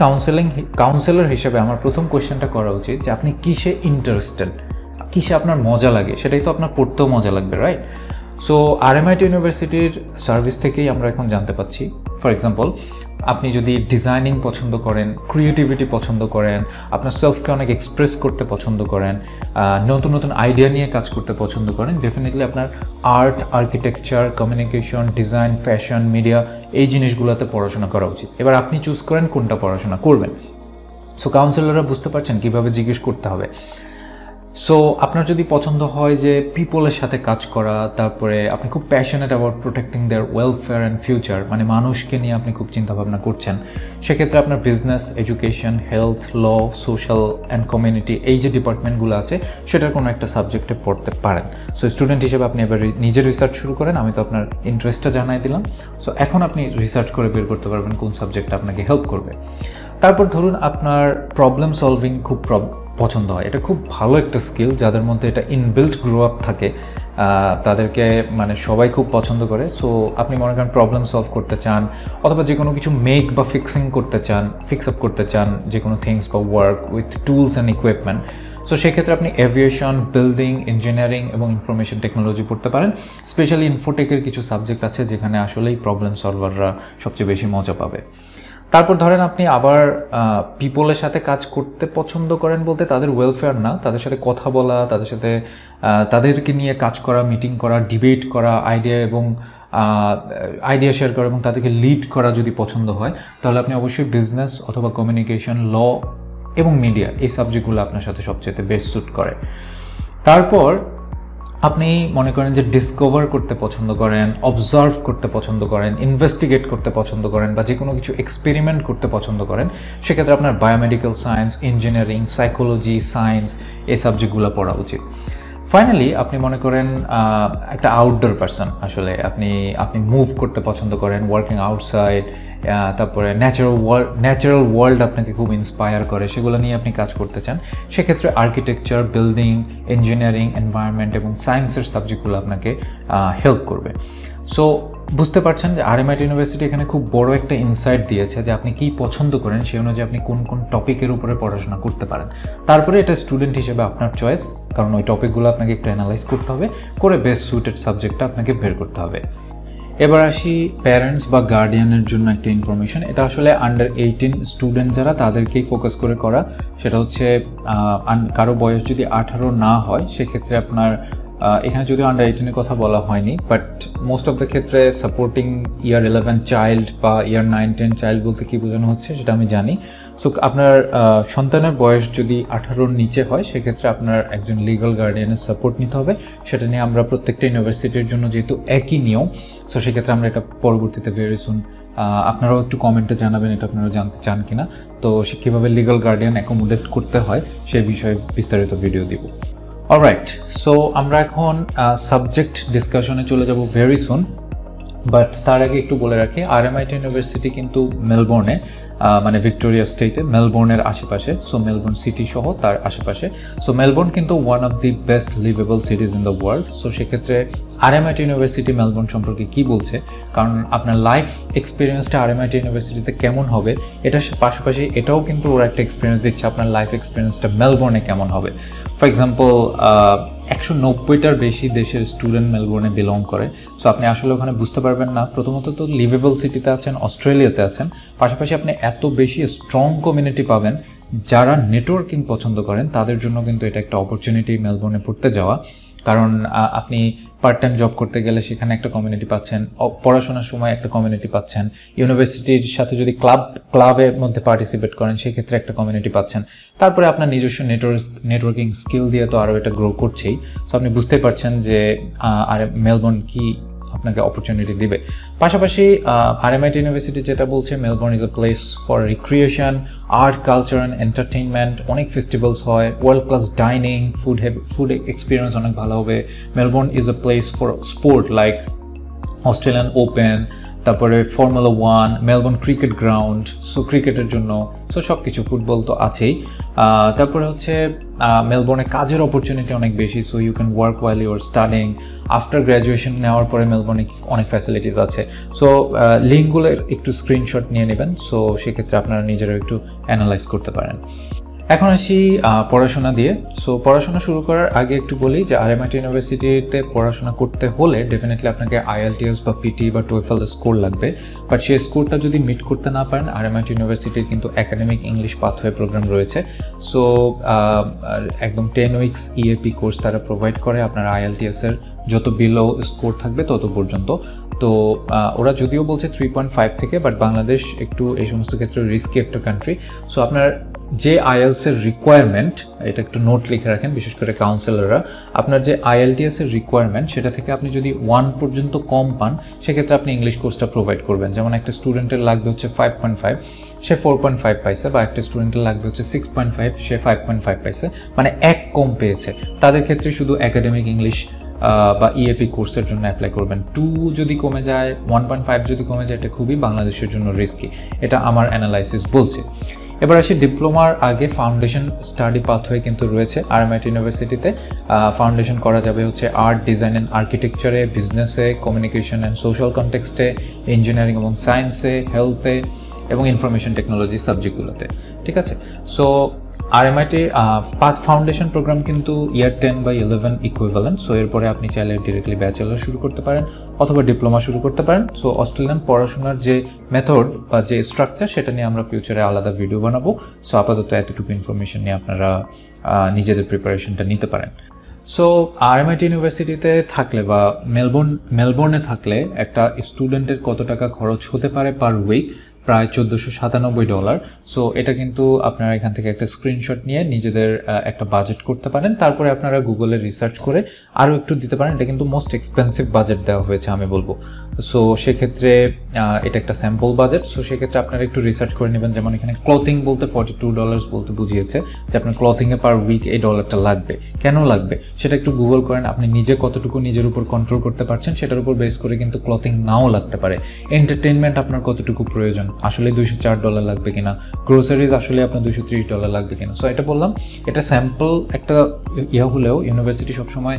কাউন্সেলর হিসেবে আমার প্রথম কোয়েশ্চেনটা করা উচিত যে আপনি কিসে ইন্টারেস্টেড, কিসে আপনার মজা লাগে, সেটাই তো আপনার পড়তেও মজা লাগবে, রাইট? সো RMIT ইউনিভার্সিটির সার্ভিস থেকেই আমরা এখন জানতে পাচ্ছি। ফর এক্সাম্পল, আপনি যদি ডিজাইনিং পছন্দ করেন, ক্রিয়েটিভিটি পছন্দ করেন, আপনার সেলফকে অনেক এক্সপ্রেস করতে পছন্দ করেন, নতুন নতুন আইডিয়া নিয়ে কাজ করতে পছন্দ করেন, ডেফিনেটলি আপনার art, architecture, communication, design, fashion, media এই জিনিসগুলোতে পড়াশোনা করা উচিত। এবার আপনি চুজ করেন কোনটা পড়াশোনা করবেন। সো কাউন্সিলররা বুঝতে পারছেন কীভাবে জিজ্ঞেস করতে হবে। সো আপনার যদি পছন্দ হয় যে পিপলের সাথে কাজ করা, তারপরে আপনি খুব passionate about protecting their welfare and future, মানে মানুষকে নিয়ে আপনি খুব চিন্তাভাবনা করছেন, সেক্ষেত্রে আপনার business, education, health, law, social and community এই যে ডিপার্টমেন্টগুলো আছে সেটার কোনো একটা সাবজেক্টে পড়তে পারেন। সো স্টুডেন্ট হিসেবে আপনি এবার নিজের রিসার্চ শুরু করেন। আমি তো আপনার ইন্টারেস্টটা জানাই দিলাম। সো এখন আপনি রিসার্চ করে বের করতে পারবেন কোন সাবজেক্টটা আপনাকে হেল্প করবে। তারপর ধরুন আপনার প্রবলেম সলভিং খুব পছন্দ হয়, এটা খুব ভালো একটা স্কিল, যাদের মধ্যে এটা ইনবিল্ট গ্রো আপ থাকে তাদেরকে মানে সবাই খুব পছন্দ করে। সো আপনি মনে করেন প্রবলেম সলভ করতে চান, অথবা যে কোনো কিছু মেক বা ফিক্স আপ করতে চান, যে কোনো থিংস বা work with tools and equipment. So সেক্ষেত্রে আপনি এভিয়েশন, বিল্ডিং, ইঞ্জিনিয়ারিং এবং ইনফরমেশন টেকনোলজি পড়তে পারেন। স্পেশালি ইনফোটেকের কিছু সাবজেক্ট আছে যেখানে আসলেই প্রবলেম সলভাররা সবচেয়ে বেশি মজা পাবে। তারপর ধরেন আপনি আবার পিপলের সাথে কাজ করতে পছন্দ করেন, বলতে তাদের ওয়েলফেয়ার না, তাদের সাথে কথা বলা, তাদেরকে নিয়ে কাজ করা, মিটিং করা, ডিবেট করা, আইডিয়া শেয়ার করা এবং তাদেরকে লিড করা যদি পছন্দ হয়, তাহলে আপনি অবশ্যই বিজনেস অথবা কমিউনিকেশন, ল এবং মিডিয়া এই সাবজেক্টগুলো আপনার সাথে সবচেয়ে বেস্ট স্যুট করে। তারপর আপনি মনে করেন যে ডিসকভার করতে পছন্দ করেন, অবজার্ভ করতে পছন্দ করেন, ইনভেস্টিগেট করতে পছন্দ করেন, বা যে কোনো কিছু এক্সপেরিমেন্ট করতে পছন্দ করেন, সেক্ষেত্রে আপনার biomedical science, engineering, psychology, science এই সাবজেক্টগুলো পড়া উচিত। ফাইনালি আপনি মনে করেন একটা আউটডোর পারসন, আসলে আপনি মুভ করতে পছন্দ করেন, ওয়ার্কিং আউটসাইড, তারপরে ন্যাচারাল ওয়ার্ল্ড আপনাকে খুব ইন্সপায়ার করে, সেগুলো নিয়ে আপনি কাজ করতে চান, সেক্ষেত্রে আর্কিটেকচার, বিল্ডিং, ইঞ্জিনিয়ারিং, এনভায়রনমেন্ট এবং সায়েন্সের সাবজেক্টগুলো আপনাকে হেল্প করবে। সো বুঝতে পারছেন যে RMIT ইউনিভার্সিটি এখানে খুব বড় একটা ইনসাইট দিয়েছে যে আপনি কি পছন্দ করেন সেই অনুযায়ী আপনি কোন কোন টপিকের উপরে পড়াশোনা করতে পারেন। তারপরে এটা স্টুডেন্ট হিসেবে আপনার চয়েস, কারণ ওই টপিকগুলো আপনাকে একটু অ্যানালাইজ করতে হবে, করে বেস্ট সুইটেড সাবজেক্টটা আপনাকে বের করতে হবে। এবার আসি প্যারেন্টস বা গার্ডিয়ানের জন্য একটা ইনফরমেশন। এটা আসলে আন্ডার 18 স্টুডেন্ট যারা, তাদেরকেই ফোকাস করে করা। সেটা হচ্ছে কারো বয়স যদি 18 না হয় সেক্ষেত্রে আপনার এখানে যদিও আন্ডার 18-এর কথা বলা হয়নি, বাট মোস্ট অফ দ্য ক্ষেত্রে সাপোর্টিং ইয়ার 11 চাইল্ড বা ইয়ার 9-10 চাইল্ড বলতে কী বোঝানো হচ্ছে সেটা আমি জানি। সো আপনার সন্তানের বয়স যদি 18-র নিচে হয় সেক্ষেত্রে আপনার একজন লিগাল গার্ডিয়ানের সাপোর্ট নিতে হবে। সেটা নিয়ে আমরা প্রত্যেকটা ইউনিভার্সিটির জন্য যেহেতু একই নিয়ম, সো সেক্ষেত্রে আমরা এটা পরবর্তীতে ভেরি সুন আপনারাও একটু কমেন্টে জানাবেন এটা আপনারা জানতে চান কিনা। তো সে কীভাবে লিগাল গার্ডিয়ান অ্যাকোমোডেট করতে হয় সেই বিষয়ে বিস্তারিত ভিডিও দিব। অলরাইট, সো আমরা এখন সাবজেক্ট ডিসকাশনে চলে যাব ভেরি সুন, বাট তার আগে একটু বলে রাখি RMIT ইউনিভার্সিটি কিন্তু মেলবোর্নে, মানে ভিক্টোরিয়া স্টেটে মেলবোর্নের আশেপাশে, সো মেলবোর্ন সিটি সহ তার আশেপাশে। সো মেলবোর্ন কিন্তু one of the best liveable cities in the world. So সেক্ষেত্রে RMIT ইউনিভার্সিটি মেলবোর্ন সম্পর্কে কি বলছে, কারণ আপনার লাইফ এক্সপিরিয়েন্সটা RMIT ইউনিভার্সিটিতে কেমন হবে এটার পাশাপাশি এটাও কিন্তু ওরা একটা এক্সপিরিয়েন্স দিচ্ছে আপনার লাইফ এক্সপিরিয়েন্সটা মেলবোর্নে কেমন হবে। ফর এক্সাম্পল 190টার বেশি দেশের স্টুডেন্ট মেলবোর্নে বিলং করে। সো আপনি আসলে ওখানে বুঝতে পারবেন না, প্রথমত তো লিভেবল সিটিতে আছেন, অস্ট্রেলিয়াতে আছেন, পাশাপাশি আপনি এত বেশি স্ট্রং কমিউনিটি পাবেন যারা নেটওয়ার্কিং পছন্দ করেন, তাদের জন্য কিন্তু এটা একটা অপরচুনিটি মেলবোর্নে পড়তে যাওয়া। কারণ আপনি পার্ট টাইম জব করতে গেলে সেখানে একটা কমিউনিটি পাচ্ছেন, পড়াশোনার সময় একটা কমিউনিটি পাচ্ছেন, ইউনিভার্সিটির সাথে যদি ক্লাবের মধ্যে পার্টিসিপেট করেন সেক্ষেত্রে একটা কমিউনিটি পাচ্ছেন, তারপরে আপনার নিজস্ব নেটওয়ার্কিং স্কিল দিয়ে তো আরও এটা গ্রো করছেই। সো আপনি বুঝতে পারছেন যে আর মেলবোর্ন কি আপনাকে অপরচুনিটি দিবে। পাশাপাশি RMIT ইউনিভার্সিটি যেটা বলছে, Melbourne is a place for recreation, art, culture and entertainment, অনেক ফেস্টিভ্যালস হয়, world class dining, food experience অনেক ভালো হবে। Melbourne is a place for sport like Australian Open, তারপরে formula 1, Melbourne cricket ground, so ক্রিকেটের জন্য, সো সব কিছু, ফুটবল তো আছেই। তারপরে হচ্ছে মেলবোর্নে কাজের অপরচুনিটি অনেক বেশি, so you can work while you are studying. After graduation নেওয়ার পরে মেলবোর্নে অনেক ফ্যাসিলিটিস আছে। সো লিঙ্কগুলো একটু স্ক্রিনশট নিয়ে নেবেন, সো সেক্ষেত্রে আপনারা নিজেরাও একটু অ্যানালাইজ করতে পারেন। এখন আসি পড়াশোনা দিয়ে। সো পড়াশোনা শুরু করার আগে একটু বলি যে RMIT ইউনিভার্সিটিতে পড়াশোনা করতে হলে ডেফিনেটলি আপনাকে IELTS বা PT বা TOEFL স্কোর লাগবে। বাট সেই স্কোরটা যদি মিট করতে না পারেন, RMIT ইউনিভার্সিটির কিন্তু একাডেমিক ইংলিশ পাথওয়ে প্রোগ্রাম রয়েছে। সো একদম 10 উইকস EAP কোর্স তারা প্রোভাইড করে আপনার IELTS এর যত বিলো স্কোর থাকবে তত পর্যন্ত। তো ওরা যদিও বলছে 3.5 থেকে, বাট বাংলাদেশ একটু এই সমস্ত ক্ষেত্রে রিস্কি একটা কান্ট্রি। সো আপনার যে IELTS এর রিকোয়ারমেন্ট, এটা একটু নোট লিখে রাখেন, বিশেষ করে কাউন্সিলররা, আপনার যে IELTS এর রিকোয়ারমেন্ট সেটা থেকে আপনি যদি 1 পর্যন্ত কম পান সেক্ষেত্রে আপনি ইংলিশ কোর্সটা প্রোভাইড করবেন। যেমন একটা স্টুডেন্টের লাগবে হচ্ছে 5.5, সে 4.5 পাইছে, বা একটা স্টুডেন্টের লাগবে হচ্ছে 6.5, সে 5.5 পাইছে, মানে এক কম পেয়েছে। তাদের ক্ষেত্রে শুধু একাডেমিক ইংলিশ বা EAP কোর্সের জন্য অ্যাপ্লাই করবেন। 2 যদি কমে যায়, 1.5 যদি কমে যায়, এটা খুবই বাংলাদেশের জন্য রিস্কি, এটা আমার অ্যানালাইসিস বলছে। এবার আসি ডিপ্লোমার আগে ফাউন্ডেশন স্টাডি পাথওয়ে কিন্তু রয়েছে RMIT ইউনিভার্সিটিতে। ফাউন্ডেশন করা যাবে হচ্ছে আর্ট, ডিজাইন অ্যান্ড আর্কিটেকচারে, বিজনেসে, কমিউনিকেশন অ্যান্ড সোশ্যাল কনটেক্সটে, ইঞ্জিনিয়ারিং এবং সায়েন্সে, হেলথে এবং ইনফরমেশন টেকনোলজি সাবজেক্টগুলোতে। ঠিক আছে, সো RMIT ফাউন্ডেশন প্রোগ্রাম কিন্তু ইয়ার 10 বা 11 ইকুইভ্যালেন্ট। সো এরপরে আপনি চাইলে ডিরেক্টলি ব্যাচেলর শুরু করতে পারেন অথবা ডিপ্লোমা শুরু করতে পারেন। সো অস্ট্রেলিয়ান পড়াশোনার যে মেথড বা যে স্ট্রাকচার সেটা নিয়ে আমরা ফিউচারে আলাদা ভিডিও বানাবো। সো আপাতত এতটুকু ইনফরমেশন নিয়ে আপনারা নিজেদের প্রিপারেশনটা নিতে পারেন। সো RMIT ইউনিভার্সিটিতে থাকলে বা মেলবোর্নে থাকলে একটা স্টুডেন্টের কত টাকা খরচ হতে পারে পার উইক, প্রায় $1497। সো এটা কিন্তু আপনারা এখান থেকে একটা স্ক্রিনশট নিয়ে নিজেদের একটা বাজেট করতে পারেন, তারপরে আপনারা গুগলে রিসার্চ করে আরও একটু দিতে পারেন। এটা কিন্তু মোস্ট এক্সপেন্সিভ বাজেট দেওয়া হয়েছে আমি বলবো। সো সেক্ষেত্রে এটা একটা স্যাম্পল বাজেট। সো সেক্ষেত্রে আপনারা একটু রিসার্চ করে নেবেন। যেমন এখানে ক্লথিং বলতে $42 বলতে বুঝিয়েছে যে আপনার ক্লথিংয়ে পার উইক এই ডলারটা লাগবে। কেন লাগবে সেটা একটু গুগল করেন, আপনি নিজে কতটুকু নিজের উপর কন্ট্রোল করতে পারছেন সেটার উপর বেস করে কিন্তু ক্লথিং নাও লাগতে পারে। এন্টারটেনমেন্ট আপনার কতটুকু প্রয়োজন, আসলে $204 লাগবে কিনা, গ্রোসারিজ আসলে আপনার $230 লাগবে কিনা। সো এটা বললাম, এটা স্যাম্পল একটা হলেও ইউনিভার্সিটি সবসময়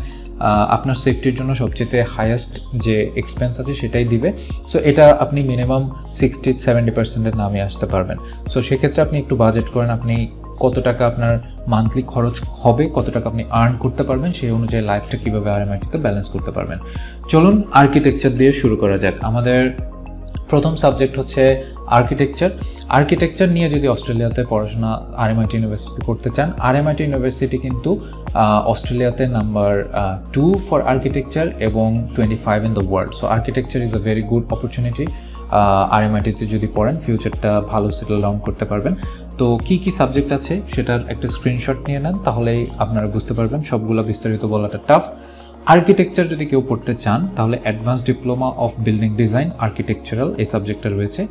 আপনার সেফটির জন্য সবচেয়ে হাইয়েস্ট যে এক্সপেন্স আছে সেটাই দিবে। সো এটা আপনি মিনিমাম 60-70% নামে আসতে পারবেন। সো সেক্ষেত্রে আপনি একটু বাজেট করেন, আপনি কত টাকা আপনার মান্থলি খরচ হবে, কত টাকা আপনি আর্ন করতে পারবেন, সেই অনুযায়ী লাইফটা কীভাবে RMIT-তে ব্যালেন্স করতে পারবেন। চলুন আর্কিটেকচার দিয়ে শুরু করা যাক। আমাদের প্রথম সাবজেক্ট হচ্ছে আর্কিটেকচার নিয়ে যদি অস্ট্রেলিয়াতে পড়াশোনা RMIT ইউনিভার্সিটি করতে চান, RMIT ইউনিভার্সিটি কিন্তু অস্ট্রেলিয়াতে নাম্বার 2 ফর আর্কিটেকচার এবং 25 in the world. So architecture is a very good opportunity. RMIT-তে যদি পড়েন ফিউচারটা ভালো সেটেল ডাউন করতে পারবেন। তো কি কি সাবজেক্ট আছে সেটার একটা স্ক্রিনশট নিয়ে নেন, তাহলেই আপনারা বুঝতে পারবেন। সবগুলো বিস্তারিত বলাটা টাফ। আর্কিটেকচার যদি কেউ পড়তে চান তাহলে advance diploma of building design architectural এই সাবজেক্টটা রয়েছে,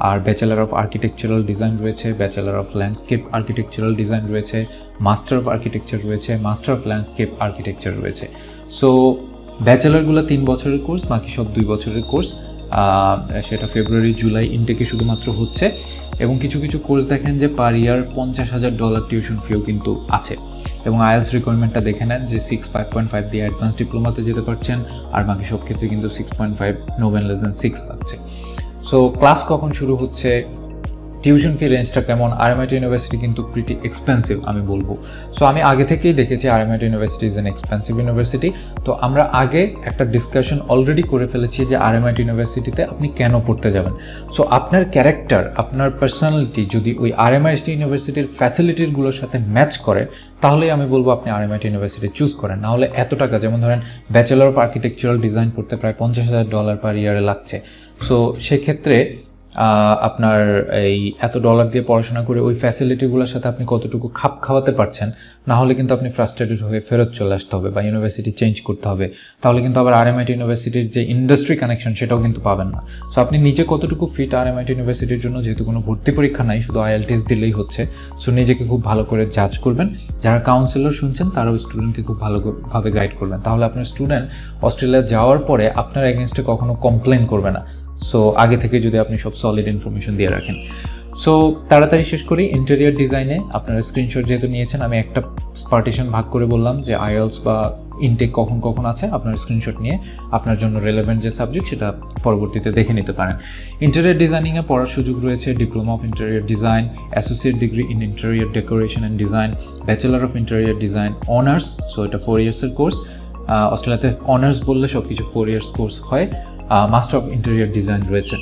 আর ব্যাচেলার অফ আর্কিটেকচারাল ডিজাইন রয়েছে, bachelor of landscape architectural design রয়েছে, মাস্টার অফ আর্কিটেকচার রয়েছে, মাস্টার অফ ল্যান্ডস্কেপ আর্কিটেকচার রয়েছে। সো ব্যাচেলারগুলো 3 বছরের কোর্স, বাকি সব 2 বছরের কোর্স। সেটা ফেব্রুয়ারি জুলাই ইনটেকে শুধুমাত্র হচ্ছে, এবং কিছু কিছু কোর্স দেখেন যে পার ইয়ার $50,000 টিউশন ফিও কিন্তু আছে। এবং আইএলস রিকোয়ারমেন্টটা দেখে নেন যে 5.5 দিয়ে অ্যাডভান্স ডিপ্লোমাতে যেতে পারছেন, আর বাকি সব ক্ষেত্রে কিন্তু 6.5 নো দেন লেস দেন 6 লাগছে। সো ক্লাস কখন শুরু হচ্ছে, টিউশন ফি রেঞ্জটা কেমন? RMIT ইউনিভার্সিটি কিন্তু প্রিটি এক্সপেন্সিভ আমি বলবো। সো আমি আগে থেকেই দেখেছি RMIT university is an expensive university. তো আমরা আগে একটা ডিসকাশন অলরেডি করে ফেলেছি যে RMIT ইউনিভার্সিটিতে আপনি কেন পড়তে যাবেন। সো আপনার ক্যারেক্টার, আপনার পার্সোনালিটি যদি ওই RMIT ইউনিভার্সিটির ফ্যাসিলিটিসগুলোর সাথে ম্যাচ করে, তাহলেই আমি বলবো আপনি RMIT ইউনিভার্সিটি চুজ করেন। নাহলে এত টাকা, যেমন ধরেন ব্যাচেলার অফ আর্কিটেকচারাল ডিজাইন পড়তে প্রায় $50,000 পার ইয়ারে লাগছে। সো সেক্ষেত্রে আপনার এই এত ডলার দিয়ে পড়াশোনা করে ওই ফ্যাসিলিটিগুলোর সাথে আপনি কতটুকু খাপ খাওয়াতে পারছেন, না হলে কিন্তু আপনি ফ্রাস্ট্রেটেড হয়ে ফেরত চলে আসতে হবে বা ইউনিভার্সিটি চেঞ্জ করতে হবে। তাহলে কিন্তু আবার RMIT ইউনিভার্সিটির যে ইন্ডাস্ট্রি কানেকশন সেটাও কিন্তু পাবেন না। সো আপনি নিজে কতটুকু ফিট RMIT ইউনিভার্সিটির জন্য, যেহেতু কোনো ভর্তি পরীক্ষা নাই, শুধু IELTS দিলেই হচ্ছে। সো নিজেকে খুব ভালো করে জাজ করবেন। যারা কাউন্সিলর শুনছেন তারাও স্টুডেন্টকে খুব ভালোভাবে গাইড করবেন, তাহলে আপনার স্টুডেন্ট অস্ট্রেলিয়া যাওয়ার পরে আপনার এগেনস্টে কখনো কমপ্লেন করবে না। সো আগে থেকে যদি আপনি সব সলিড ইনফরমেশন দিয়ে রাখেন। সো তাড়াতাড়ি শেষ করি। ইন্টেরিয়র ডিজাইনে আপনারা স্ক্রিনশট যেহেতু নিয়েছেন, আমি একটা পার্টিশন ভাগ করে বললাম যে আইএলস বা ইনটেক কখন কখন আছে, আপনার স্ক্রিনশট নিয়ে আপনার জন্য রেলেভেন্ট যে সাবজেক্ট সেটা পরবর্তীতে দেখে নিতে পারেন। ইন্টেরিয়র ডিজাইনিংয়ে পড়ার সুযোগ রয়েছে diploma of interior design, associate degree in interior decoration and design, bachelor of interior design honours. So এটা 4 ইয়ার্সের কোর্স। অস্ট্রেলিয়াতে অনার্স বললে সব কিছু 4 ইয়ার্স কোর্স হয়। মাস্টার অফ ইন্টেরিয়র ডিজাইন রয়েছে।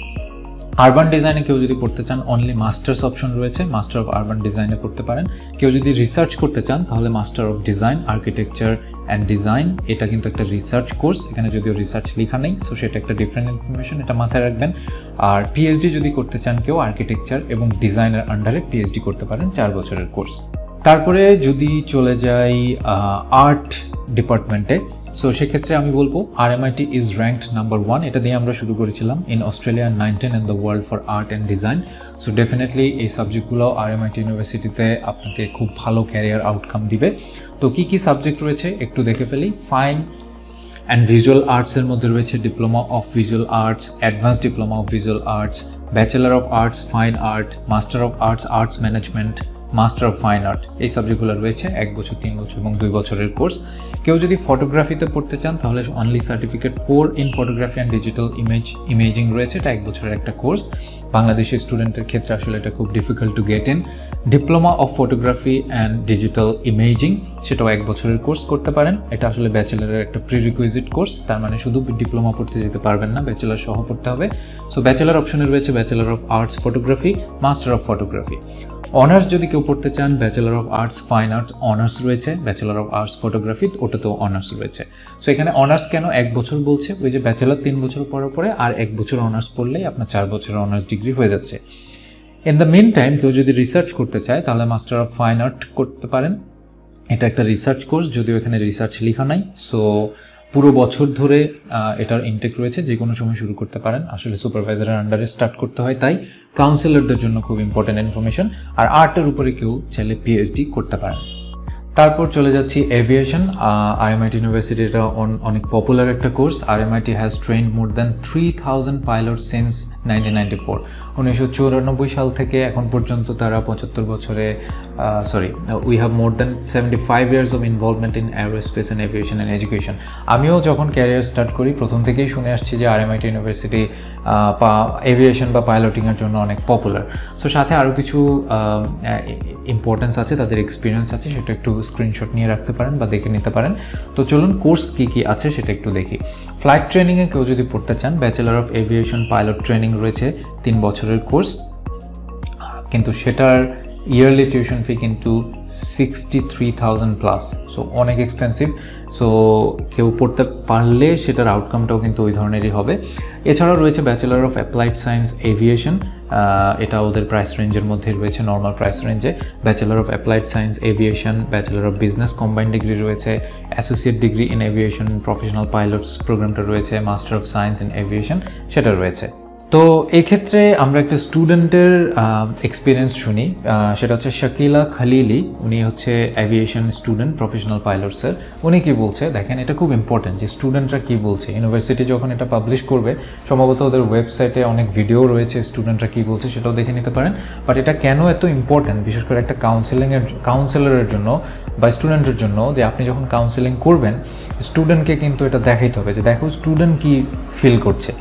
আরবান ডিজাইনে কেউ যদি পড়তে চান অনলি মাস্টার্স অপশন রয়েছে, মাস্টার অফ আরবান ডিজাইনে পড়তে পারেন। কেউ যদি রিসার্চ করতে চান তাহলে master of design architecture and design, এটা কিন্তু একটা রিসার্চ কোর্স, এখানে যদিও রিসার্চ লেখা নেই, সো সেটা একটা ডিফারেন্ট ইনফরমেশন, এটা মাথায় রাখবেন। আর পিএইচডি যদি করতে চান কেউ আর্কিটেকচার এবং ডিজাইনের আন্ডারে পিএইচডি করতে পারেন, 4 বছরের কোর্স। তারপরে যদি চলে যাই আর্ট ডিপার্টমেন্টে, সো সেক্ষেত্রে আমি বলবো RMIT ইজ র্যাঙ্কড নাম্বার 1, এটা দিয়ে আমরা শুরু করেছিলাম, in Australia 19 in the world for art and design. So definitely এই সাবজেক্টগুলো RMIT ইউনিভার্সিটিতে আপনাকে খুব ভালো ক্যারিয়ার আউটকাম দিবে। তো কি কি সাবজেক্ট রয়েছে একটু দেখে ফেলি। ফাইন অ্যান্ড ভিজুয়াল আর্টসের মধ্যে রয়েছে diploma of visual arts, advance diploma of visual arts, bachelor of arts fine art, master of arts arts management, master of fine art. এই সাবজেক্টগুলো রয়েছে 1 বছর, 3 বছর এবং 2 বছরের কোর্স। কেউ যদি ফটোগ্রাফিতে পড়তে চান তাহলে only certificate 4 in photography and digital imaging রয়েছে, এটা 1 বছরের একটা কোর্স। বাংলাদেশি স্টুডেন্টের ক্ষেত্রে আসলে এটা খুব difficult to get in. Diploma of photography and digital imaging, সেটাও 1 বছরের কোর্স করতে পারেন। এটা আসলে ব্যাচেলারের একটা প্রিরিকুইজিট কোর্স, তার মানে শুধু ডিপ্লোমা পড়তে যেতে পারবেন না, ব্যাচেলার সহ পড়তে হবে। সো ব্যাচেলার অপশনে রয়েছে bachelor of arts photography, master of photography. Honours যদি কেউ পড়তে চান bachelor of arts fine arts honours রয়েছে, ব্যাচেলার অফ আর্টস ফটোগ্রাফি ওটাতেও অনার্স রয়েছে। সো এখানে অনার্স কেন 1 বছর বলছে, ওই যে ব্যাচেলার 3 বছর পরে পরে আর 1 বছর অনার্স পড়লেই আপনার 4 বছরের অনার্স ডিগ্রি হয়ে যাচ্ছে। ইন দ্য মিন টাইম কেউ যদি রিসার্চ করতে চায় তাহলে মাস্টার অফ ফাইন আর্ট করতে পারেন, এটা একটা রিসার্চ কোর্স, যদিও এখানে রিসার্চ লেখা নাই। সো পুরো বছর ধরে এটার ইনটেক রয়েছে, যে কোনো সময় শুরু করতে পারেন। আসলে সুপারভাইজারের আন্ডারে স্টার্ট করতে হয়, তাই কাউন্সিলরদের জন্য খুব ইম্পর্টেন্ট ইনফরমেশন। আর আর্টের উপরে কেউ চাইলে পিএইচডি করতে পারেন। তারপর চলে যাচ্ছি এভিয়েশন। RMIT ইউনিভার্সিটি এটা অনেক পপুলার একটা course. RMIT has trend more than 3000 pilot since 1994। 1994 সাল থেকে এখন পর্যন্ত তারা 75 বছরে we have more than 75 years of involvement in aerospace and aviation and education. আমিও যখন ক্যারিয়ার স্টার্ট করি প্রথম থেকেই শুনে আসছি যে RMIT ইউনিভার্সিটি এভিয়েশন বা পাইলটিংয়ের জন্য অনেক পপুলার। সো সাথে আরও কিছু ইম্পর্টেন্স আছে, তাদের এক্সপিরিয়েন্স আছে, সেটা একটু স্ক্রিনশট নিয়ে রাখতে পারেন বা দেখে নিতে পারেন। তো চলুন কোর্স কী কী আছে সেটা একটু দেখি। ফ্লাইট ট্রেনিংয়ে কেউ যদি পড়তে চান bachelor of aviation pilot training রয়েছে, 3 বছরের কোর্স, কিন্তু সেটার ইয়ারলি টিউশন ফি কিন্তু 63,000 প্লাস, সো অনেক এক্সপেন্সিভ। সো কেউ পড়তে পারলে সেটার আউটকামটাও কিন্তু ওই ধরনেরই হবে। এছাড়াও রয়েছে bachelor of applied science aviation, এটা ওদের প্রাইস রেঞ্জের মধ্যে রয়েছে, নর্মাল প্রাইস রেঞ্জে। Bachelor of applied science aviation, bachelor of business combined degree রয়েছে, associate degree in aviation professional pilots প্রোগ্রামটা রয়েছে, master of science in aviation সেটা রয়েছে। তো এই ক্ষেত্রে আমরা একটা স্টুডেন্টের এক্সপিরিয়েন্স শুনি, সেটা হচ্ছে শাকিলা খালিলি। উনি হচ্ছে অ্যাভিয়েশন স্টুডেন্ট প্রফেশনাল পাইলটসের। উনি কি বলছে দেখেন, এটা খুব ইম্পর্টেন্ট যে স্টুডেন্টরা কি বলছে। ইউনিভার্সিটি যখন এটা পাবলিশ করবে, সম্ভবত ওদের ওয়েবসাইটে অনেক ভিডিও রয়েছে, স্টুডেন্টরা কি বলছে সেটাও দেখে নিতে পারেন। বাট এটা কেন এত ইম্পর্টেন্ট, বিশেষ করে একটা কাউন্সেলরের জন্য বা স্টুডেন্টের জন্য, যে আপনি যখন কাউন্সেলিং করবেন স্টুডেন্টকে কিন্তু এটা দেখাইতে হবে যে দেখো স্টুডেন্ট কি ফিল করছে।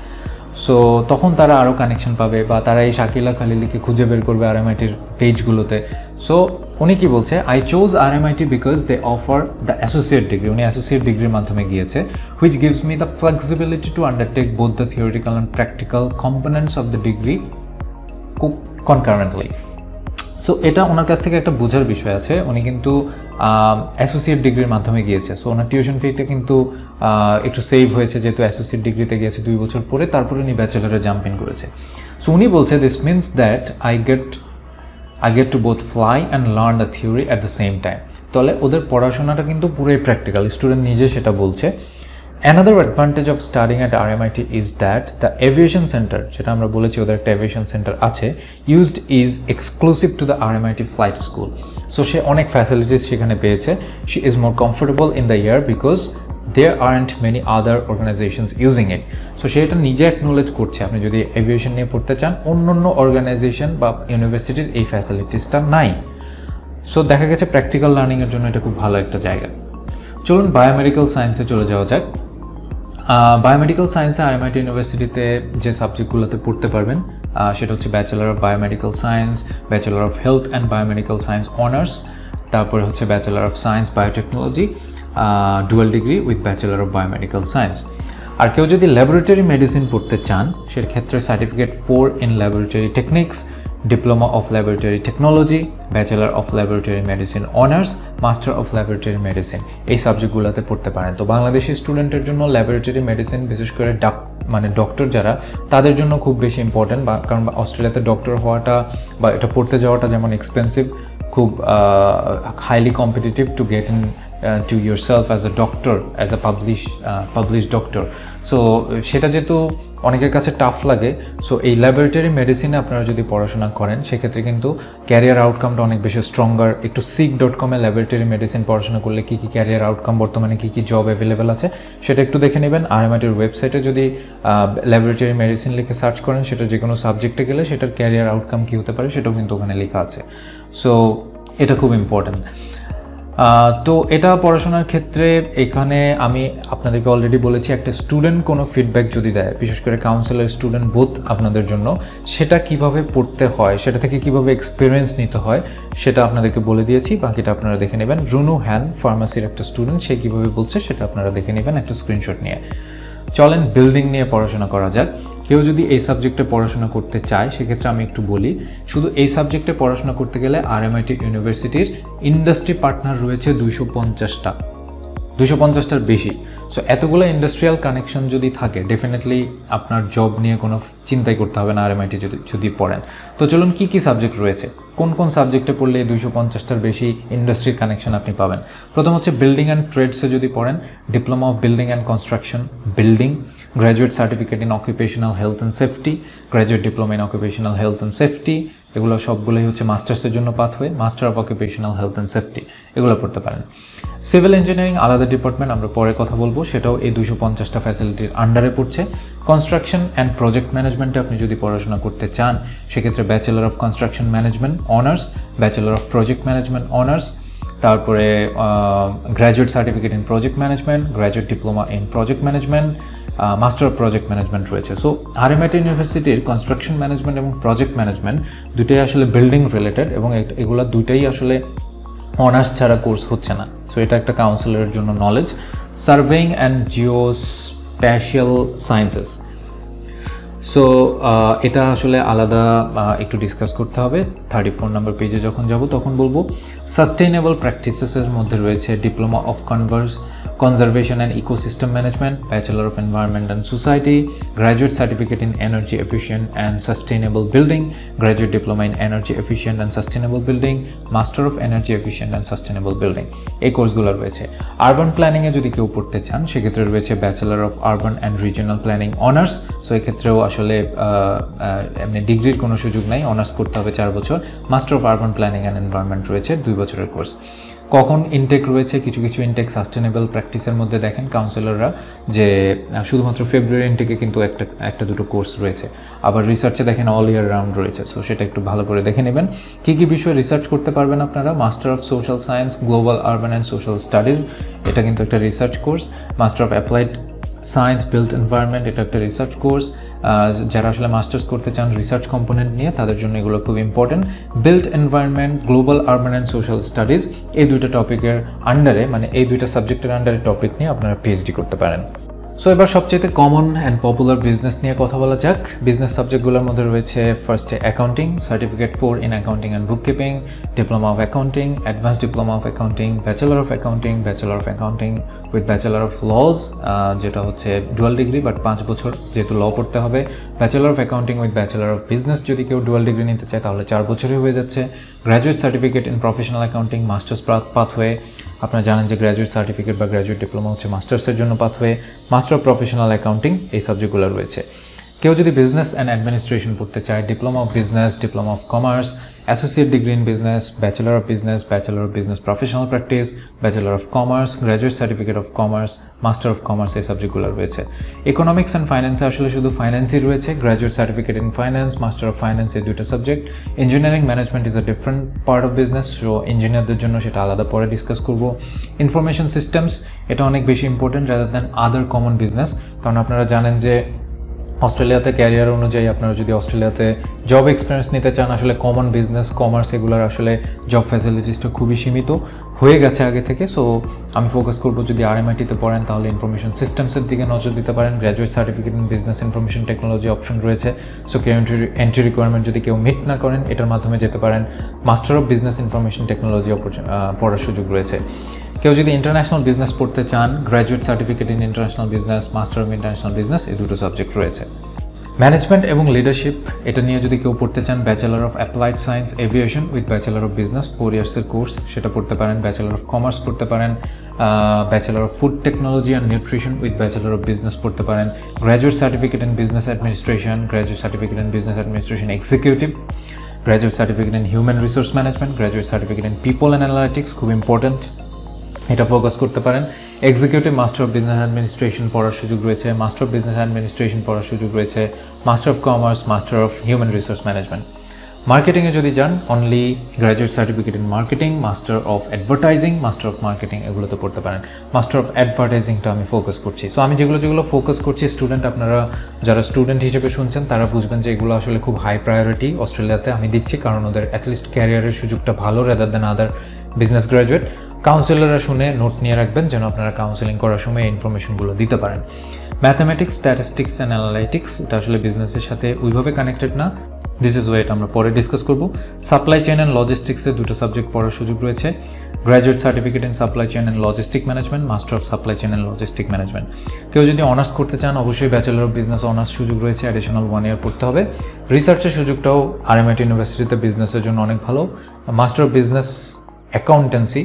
সো তখন তারা আরও কানেকশন পাবে বা তারা এই শাকিলা খালিলিকে খুঁজে বের করবে আরএমআইটির পেজগুলোতে। সো উনি কি বলছে, I chose RMIT because they offer the associate degree. উনি অ্যাসোসিয়েট ডিগ্রির মাধ্যমে গিয়েছে, which gives me the flexibility to undertake both the theoretical and practical components of the degree concurrently. So এটা ওনার কাছ থেকে একটা বোঝার বিষয় আছে, উনি কিন্তু অ্যাসোসিয়েট ডিগ্রির মাধ্যমে গিয়েছে। সো ওনার টিউশন ফিটা কিন্তু একটু সেভ হয়েছে, যেহেতু অ্যাসোসিয়েট ডিগ্রিতে গিয়েছে 2 বছর পরে, তারপরে উনি ব্যাচেলারে জাম্প ইন করেছে। সো উনি বলছে this means that I get to both fly and learn the theory at the same time. তাহলে ওদের পড়াশোনাটা কিন্তু পুরোই প্র্যাকটিক্যাল, স্টুডেন্ট নিজে সেটা বলছে। Another advantage of studying at RMIT is that the aviation center, যেটা আমরা বলেছি ওদের একটা aviation center আছে, used is exclusive to the RMIT flight school. So সে অনেক facilities সেখানে পেয়েছে। She is more comfortable in the air because there aren't many other organizations using it. So সে এটা নিজে acknowledge করছে, আপনি যদি aviation নিয়ে পড়তে চান অন্য অর্গানাইজেশন বা ইউনিভার্সিটির এই ফ্যাসিলিটিসটা নাই। সো দেখা গেছে প্র্যাকটিক্যাল লার্নিংয়ের জন্য এটা খুব ভালো একটা জায়গা। চলুন বায়োমেডিক্যাল সায়েন্সে চলে যাওয়া যাক। বায়োমেডিক্যাল সায়েন্সে আরএমআইটি ইউনিভার্সিটিতে যে সাবজেক্টগুলোতে পড়তে পারবেন সেটা হচ্ছে bachelor of biomedical science, bachelor of health and biomedical science honours, তারপরে হচ্ছে bachelor of science biotechnology, dual degree with bachelor of biomedical science. আর কেউ যদি ল্যাবরেটরি মেডিসিন পড়তে চান সেক্ষেত্রে certificate 4 in laboratory techniques, diploma of laboratory technology, bachelor of laboratory medicine honours, master of laboratory medicine, এই সাবজেক্টগুলোতে পড়তে পারেন। তো বাংলাদেশি স্টুডেন্টের জন্য ল্যাবরেটরি মেডিসিন, বিশেষ করে ডক্টর যারা, তাদের জন্য খুব বেশি ইম্পর্টেন্ট, কারণ অস্ট্রেলিয়াতে ডক্টর হওয়াটা বা এটা পড়তে যাওয়াটা যেমন এক্সপেন্সিভ, খুব highly competitive to get in to yourself as a doctor, as a published doctor. So সেটা যেহেতু অনেকের কাছে টাফ লাগে, সো এই ল্যাবরেটরি মেডিসিনে আপনারা যদি পড়াশোনা করেন সেক্ষেত্রে কিন্তু ক্যারিয়ার আউটকামটা অনেক বেশি স্ট্রঙ্গার। একটু seek.com-এ ল্যাবরেটরি মেডিসিন পড়াশোনা করলে কী কী ক্যারিয়ার আউটকাম, বর্তমানে কী কী জব অ্যাভেলেবেল আছে সেটা একটু দেখে নেবেন। আরএমআইটির ওয়েবসাইটে যদি ল্যাবরেটরি মেডিসিন লিখে সার্চ করেন, সেটা যে কোনো সাবজেক্টে গেলে সেটার ক্যারিয়ার আউটকাম কী হতে পারে সেটাও কিন্তু ওখানে লেখা আছে। সো এটা খুব ইম্পর্ট্যান্ট। তো এটা পড়াশোনার ক্ষেত্রে এখানে আমি আপনাদেরকে অলরেডি বলেছি, একটা স্টুডেন্ট কোনো ফিডব্যাক যদি দেয়, বিশেষ করে কাউন্সিলর স্টুডেন্ট বোথ আপনাদের জন্য, সেটা কিভাবে পড়তে হয়, সেটা থেকে কিভাবে এক্সপিরিয়েন্স নিতে হয় সেটা আপনাদেরকে বলে দিয়েছি, বাকিটা আপনারা দেখে নেবেন। রুনু হ্যান ফার্মাসির একটা স্টুডেন্ট, সে কীভাবে বলছে সেটা আপনারা দেখে নেবেন একটা স্ক্রিনশট নিয়ে। চলেন বিল্ডিং নিয়ে পড়াশোনা করা যাক। কেউ যদি এই সাবজেক্টে পড়াশোনা করতে চায় সেক্ষেত্রে আমি একটু বলি, শুধু এই সাবজেক্টে পড়াশোনা করতে গেলে আরএমআইটি ইউনিভার্সিটির ইন্ডাস্ট্রি পার্টনার রয়েছে 250টার বেশি। সো এতগুলো ইন্ডাস্ট্রিয়াল কানেকশন যদি থাকে ডেফিনেটলি আপনার জব নিয়ে কোনো চিন্তাই করতে হবে না আরএমআইটি যদি পড়েন। তো চলুন কী কী সাবজেক্ট রয়েছে, কোন কোন সাবজেক্টে পড়লে 250টার বেশি ইন্ডাস্ট্রির কানেকশন আপনি পাবেন। প্রথম হচ্ছে বিল্ডিং অ্যান্ড ট্রেডসে যদি পড়েন, diploma of building and construction building, graduate certificate in occupational health and safety, graduate diploma in occupational health and safety, এগুলো সবগুলোই হচ্ছে মাস্টার্সের জন্য pathway, master of occupational health and safety, এগুলো পড়তে পারেন। সিভিল ইঞ্জিনিয়ারিং আলাদা ডিপার্টমেন্ট, আমরা পরে কথা বলবো, সেটাও এই 250টা ফ্যাসিলিটির আন্ডারে পড়ছে। কনস্ট্রাকশন অ্যান্ড প্রজেক্ট ম্যানেজমেন্টে আপনি যদি পড়াশোনা করতে চান সেক্ষেত্রে bachelor of construction management honours, bachelor of project management honours, তারপরে graduate certificate in project management, graduate diploma in project management, master of project management রয়েছে। সো আরএমআইটি ইউনিভার্সিটির কনস্ট্রাকশন ম্যানেজমেন্ট এবং প্রজেক্ট ম্যানেজমেন্ট দুটোই আসলে বিল্ডিং রিলেটেড, এবং এগুলো দুটোই আসলে অনার্স ছাড়া কোর্স হচ্ছে না। সো এটা একটা কাউন্সিলরের জন্য knowledge. Surveying and জিওস্প্যাশিয়াল sciences, so এটা আসলে আলাদা একটু ডিসকাস করতে হবে। 34 নম্বর পেজে যখন যাব তখন বলবো। সাস্টেইনেবল প্র্যাকটিসেসের মধ্যে রয়েছে diploma of conservation and ecosystem management, bachelor of environment and society, graduate certificate in energy efficient and sustainable building, graduate diploma in energy efficient and sustainable building, master of energy efficient and sustainable building, এই কোর্সগুলো রয়েছে। Urban প্ল্যানিংয়ে যদি কেউ পড়তে চান সেক্ষেত্রে রয়েছে bachelor of urban and regional planning honours. So এক্ষেত্রেও আসলে এমনি ডিগ্রির কোনো সুযোগ নাই, অনার্স করতে হবে 4 বছর। Master of urban planning and environment রয়েছে 2 বছরের কোর্স। কখন ইনটেক রয়েছে, কিছু কিছু ইনটেক সাস্টেনেবল প্র্যাকটিসের মধ্যে দেখেন কাউন্সিলররা যে শুধুমাত্র ফেব্রুয়ারি ইনটেকে কিন্তু একটা দুটো কোর্স রয়েছে, আবার রিসার্চে দেখেন অল ইয়ার রাউন্ড রয়েছে। সো সেটা একটু ভালো করে দেখে নেবেন কী কী বিষয়ে রিসার্চ করতে পারবেন আপনারা। Master of social science global urban and social studies, এটা কিন্তু একটা research course. Master of applied science built environment, এটা একটা রিসার্চ কোর্স। যারা আসলে মাস্টার্স করতে চান রিসার্চ কম্পোনেন্ট নিয়ে তাদের জন্য এগুলো খুব important. Built environment, global urban and social studies, এই দুইটা টপিকের আন্ডারে, মানে এই দুইটা সাবজেক্টের আন্ডারে টপিক নিয়ে আপনারা পিএইচডি করতে পারেন। সো এবার সবচেয়ে কমন অ্যান্ড পপুলার বিজনেস নিয়ে কথা বলা যাক। বিজনেস সাবজেক্টগুলোর মধ্যে রয়েছে ফার্স্টে accounting, certificate 4 in accounting and bookkeeping, diploma of accounting, advance diploma of accounting, bachelor of accounting, bachelor of accounting with bachelor of laws, যেটা হচ্ছে ডুয়াল ডিগ্রি বাট 5 বছর যেহেতু ল পড়তে হবে। Bachelor of accounting with bachelor of business যদি কেউ dual degree নিতে চায় তাহলে 4 বছরই হয়ে যাচ্ছে। Graduate certificate in professional accounting, masters pathway, আপনারা জানেন যে গ্র্যাজুয়েট সার্টিফিকেট বা গ্র্যাজুয়েট ডিপ্লোমা হচ্ছে মাস্টার্সের জন্য pathway. Master of professional accounting, এই সাবজেক্টগুলো রয়েছে। কেউ যদি বিজনেস অ্যান্ড অ্যাডমিনিস্ট্রেশন পড়তে চায়, diploma of business, diploma of commerce, associate degree in business, bachelor of business professional practice, bachelor of commerce, graduate certificate of commerce, master of commerce, এই সাবজেক্টগুলো রয়েছে। ইকোনমিক্স অ্যান্ড ফাইন্যান্সে আসলে শুধু ফাইন্যান্সই রয়েছে, graduate certificate in finance, master of finance, এই দুটো subject. Engineering management is a different part of business, so ইঞ্জিনিয়ারদের জন্য সেটা আলাদা পরে ডিসকাস করব। ইনফরমেশন সিস্টেমস, এটা অনেক বেশি ইম্পর্টেন্ট রাদার দ্যান আদার কমন বিজনেস, কারণ আপনারা জানেন যে অস্ট্রেলিয়াতে ক্যারিয়ার অনুযায়ী আপনারা যদি অস্ট্রেলিয়াতে জব এক্সপিরিয়েন্স নিতে চান, আসলে কমন বিজনেস, কমার্স এগুলোর আসলে জব ফ্যাসিলিটিসটা খুবই সীমিত হয়ে গেছে আগে থেকে। সো আমি ফোকাস করবো, যদি আরএমআইটিতে পড়েন তাহলে ইনফরমেশন সিস্টেমসের দিকে নজর দিতে পারেন। Graduate certificate in business information technology option রয়েছে। সো কেউ এন্ট্রি রিকোয়ারমেন্ট যদি কেউ মিট না করেন এটার মাধ্যমে যেতে পারেন। Master of business information technology পড়ার সুযোগ রয়েছে। কেউ যদি ইন্টারন্যাশনাল বিজনেস পড়তে চান, graduate certificate in international business, master of international business, এই দুটো সাবজেক্ট রয়েছে। ম্যানেজমেন্ট এবং লিডারশিপ, এটা নিয়ে যদি কেউ পড়তে চান, bachelor of applied science aviation with bachelor of business 4 ইয়ার্সের কোর্স, সেটা পড়তে পারেন। ব্যাচেলর অফ কমার্স পড়তে পারেন। Bachelor of food technology and nutrition with bachelor of business পড়তে পারেন। Graduate certificate in business administration, graduate certificate in business administration executive, graduate certificate in human resource management, graduate certificate in people and analytics, খুব important, এটা focus করতে পারেন। Executive master of business administration পড়ার সুযোগ রয়েছে, master of business administration পড়ার সুযোগ রয়েছে, master of commerce, master of human resource management. মার্কেটিংয়ে যদি যান, only graduate certificate in marketing, master of advertising, master of marketing, এগুলোতে পড়তে পারেন। মাস্টার অফ অ্যাডভার্টাইজিংটা আমি ফোকাস করছি। সো আমি যেগুলো ফোকাস করছি, স্টুডেন্ট আপনারা যারা স্টুডেন্ট হিসেবে শুনছেন তারা বুঝবেন যে এগুলো আসলে খুব হাই প্রায়োরিটি অস্ট্রেলিয়াতে আমি দিচ্ছি, কারণ ওদের অ্যাটলিস্ট ক্যারিয়ারের সুযোগটা ভালো rather than other business graduate. কাউন্সিলররা শুনে নোট নিয়ে রাখবেন যেন আপনারা কাউন্সিলিং করার সময় এই ইনফরমেশনগুলো দিতে পারেন। ম্যাথামেটিক্স, স্ট্যাটিস্টিক্স অ্যান্ড অ্যানালাইটিক্স, এটা আসলে বিজনেসের সাথে ওইভাবে কানেক্টেড না, দিস ইজ ওয়ে, এটা আমরা পরে ডিসকাস করব। সাপ্লাই চেইন অ্যান্ড লজিস্টিক্সের দুটো সাবজেক্ট পড়ার সুযোগ রয়েছে। Graduate certificate in supply chain and logistic management, master of supply chain and logistic management. কেউ যদি অনার্স করতে চান অবশ্যই ব্যাচেলর অফ বিজনেস অনার্স সুযোগ রয়েছে, অ্যাডিশনাল 1 ইয়ার পড়তে হবে। রিসার্চের সুযোগটাও আরএমআইটি ইউনিভার্সিটিতে বিজনেসের জন্য অনেক ভালো। Master of business accountancy,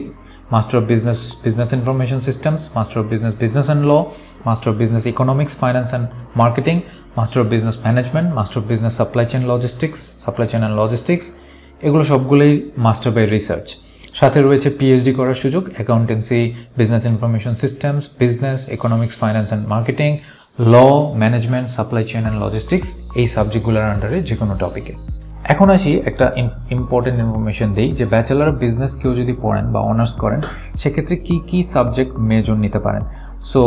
master of business information systems, master of business and law, master of business economics, finance and marketing, master of business management, master of business supply chain and logistics, এগুলো সবগুলোই master by research. সাথে রয়েছে PhD করার সুযোগ, accountancy, business information systems, business, economics, finance and marketing, law, management, supply chain and logistics, এই সাবজেক্টগুলোর আন্ডারে যে কোনো টপিকে। এখন আসি একটা ইম্পর্টেন্ট ইনফরমেশন দিই যে ব্যাচেলর অফ বিজনেস কেউ যদি পড়েন বা অনার্স করেন সেক্ষেত্রে কি কি সাবজেক্ট মেজর নিতে পারেন। সো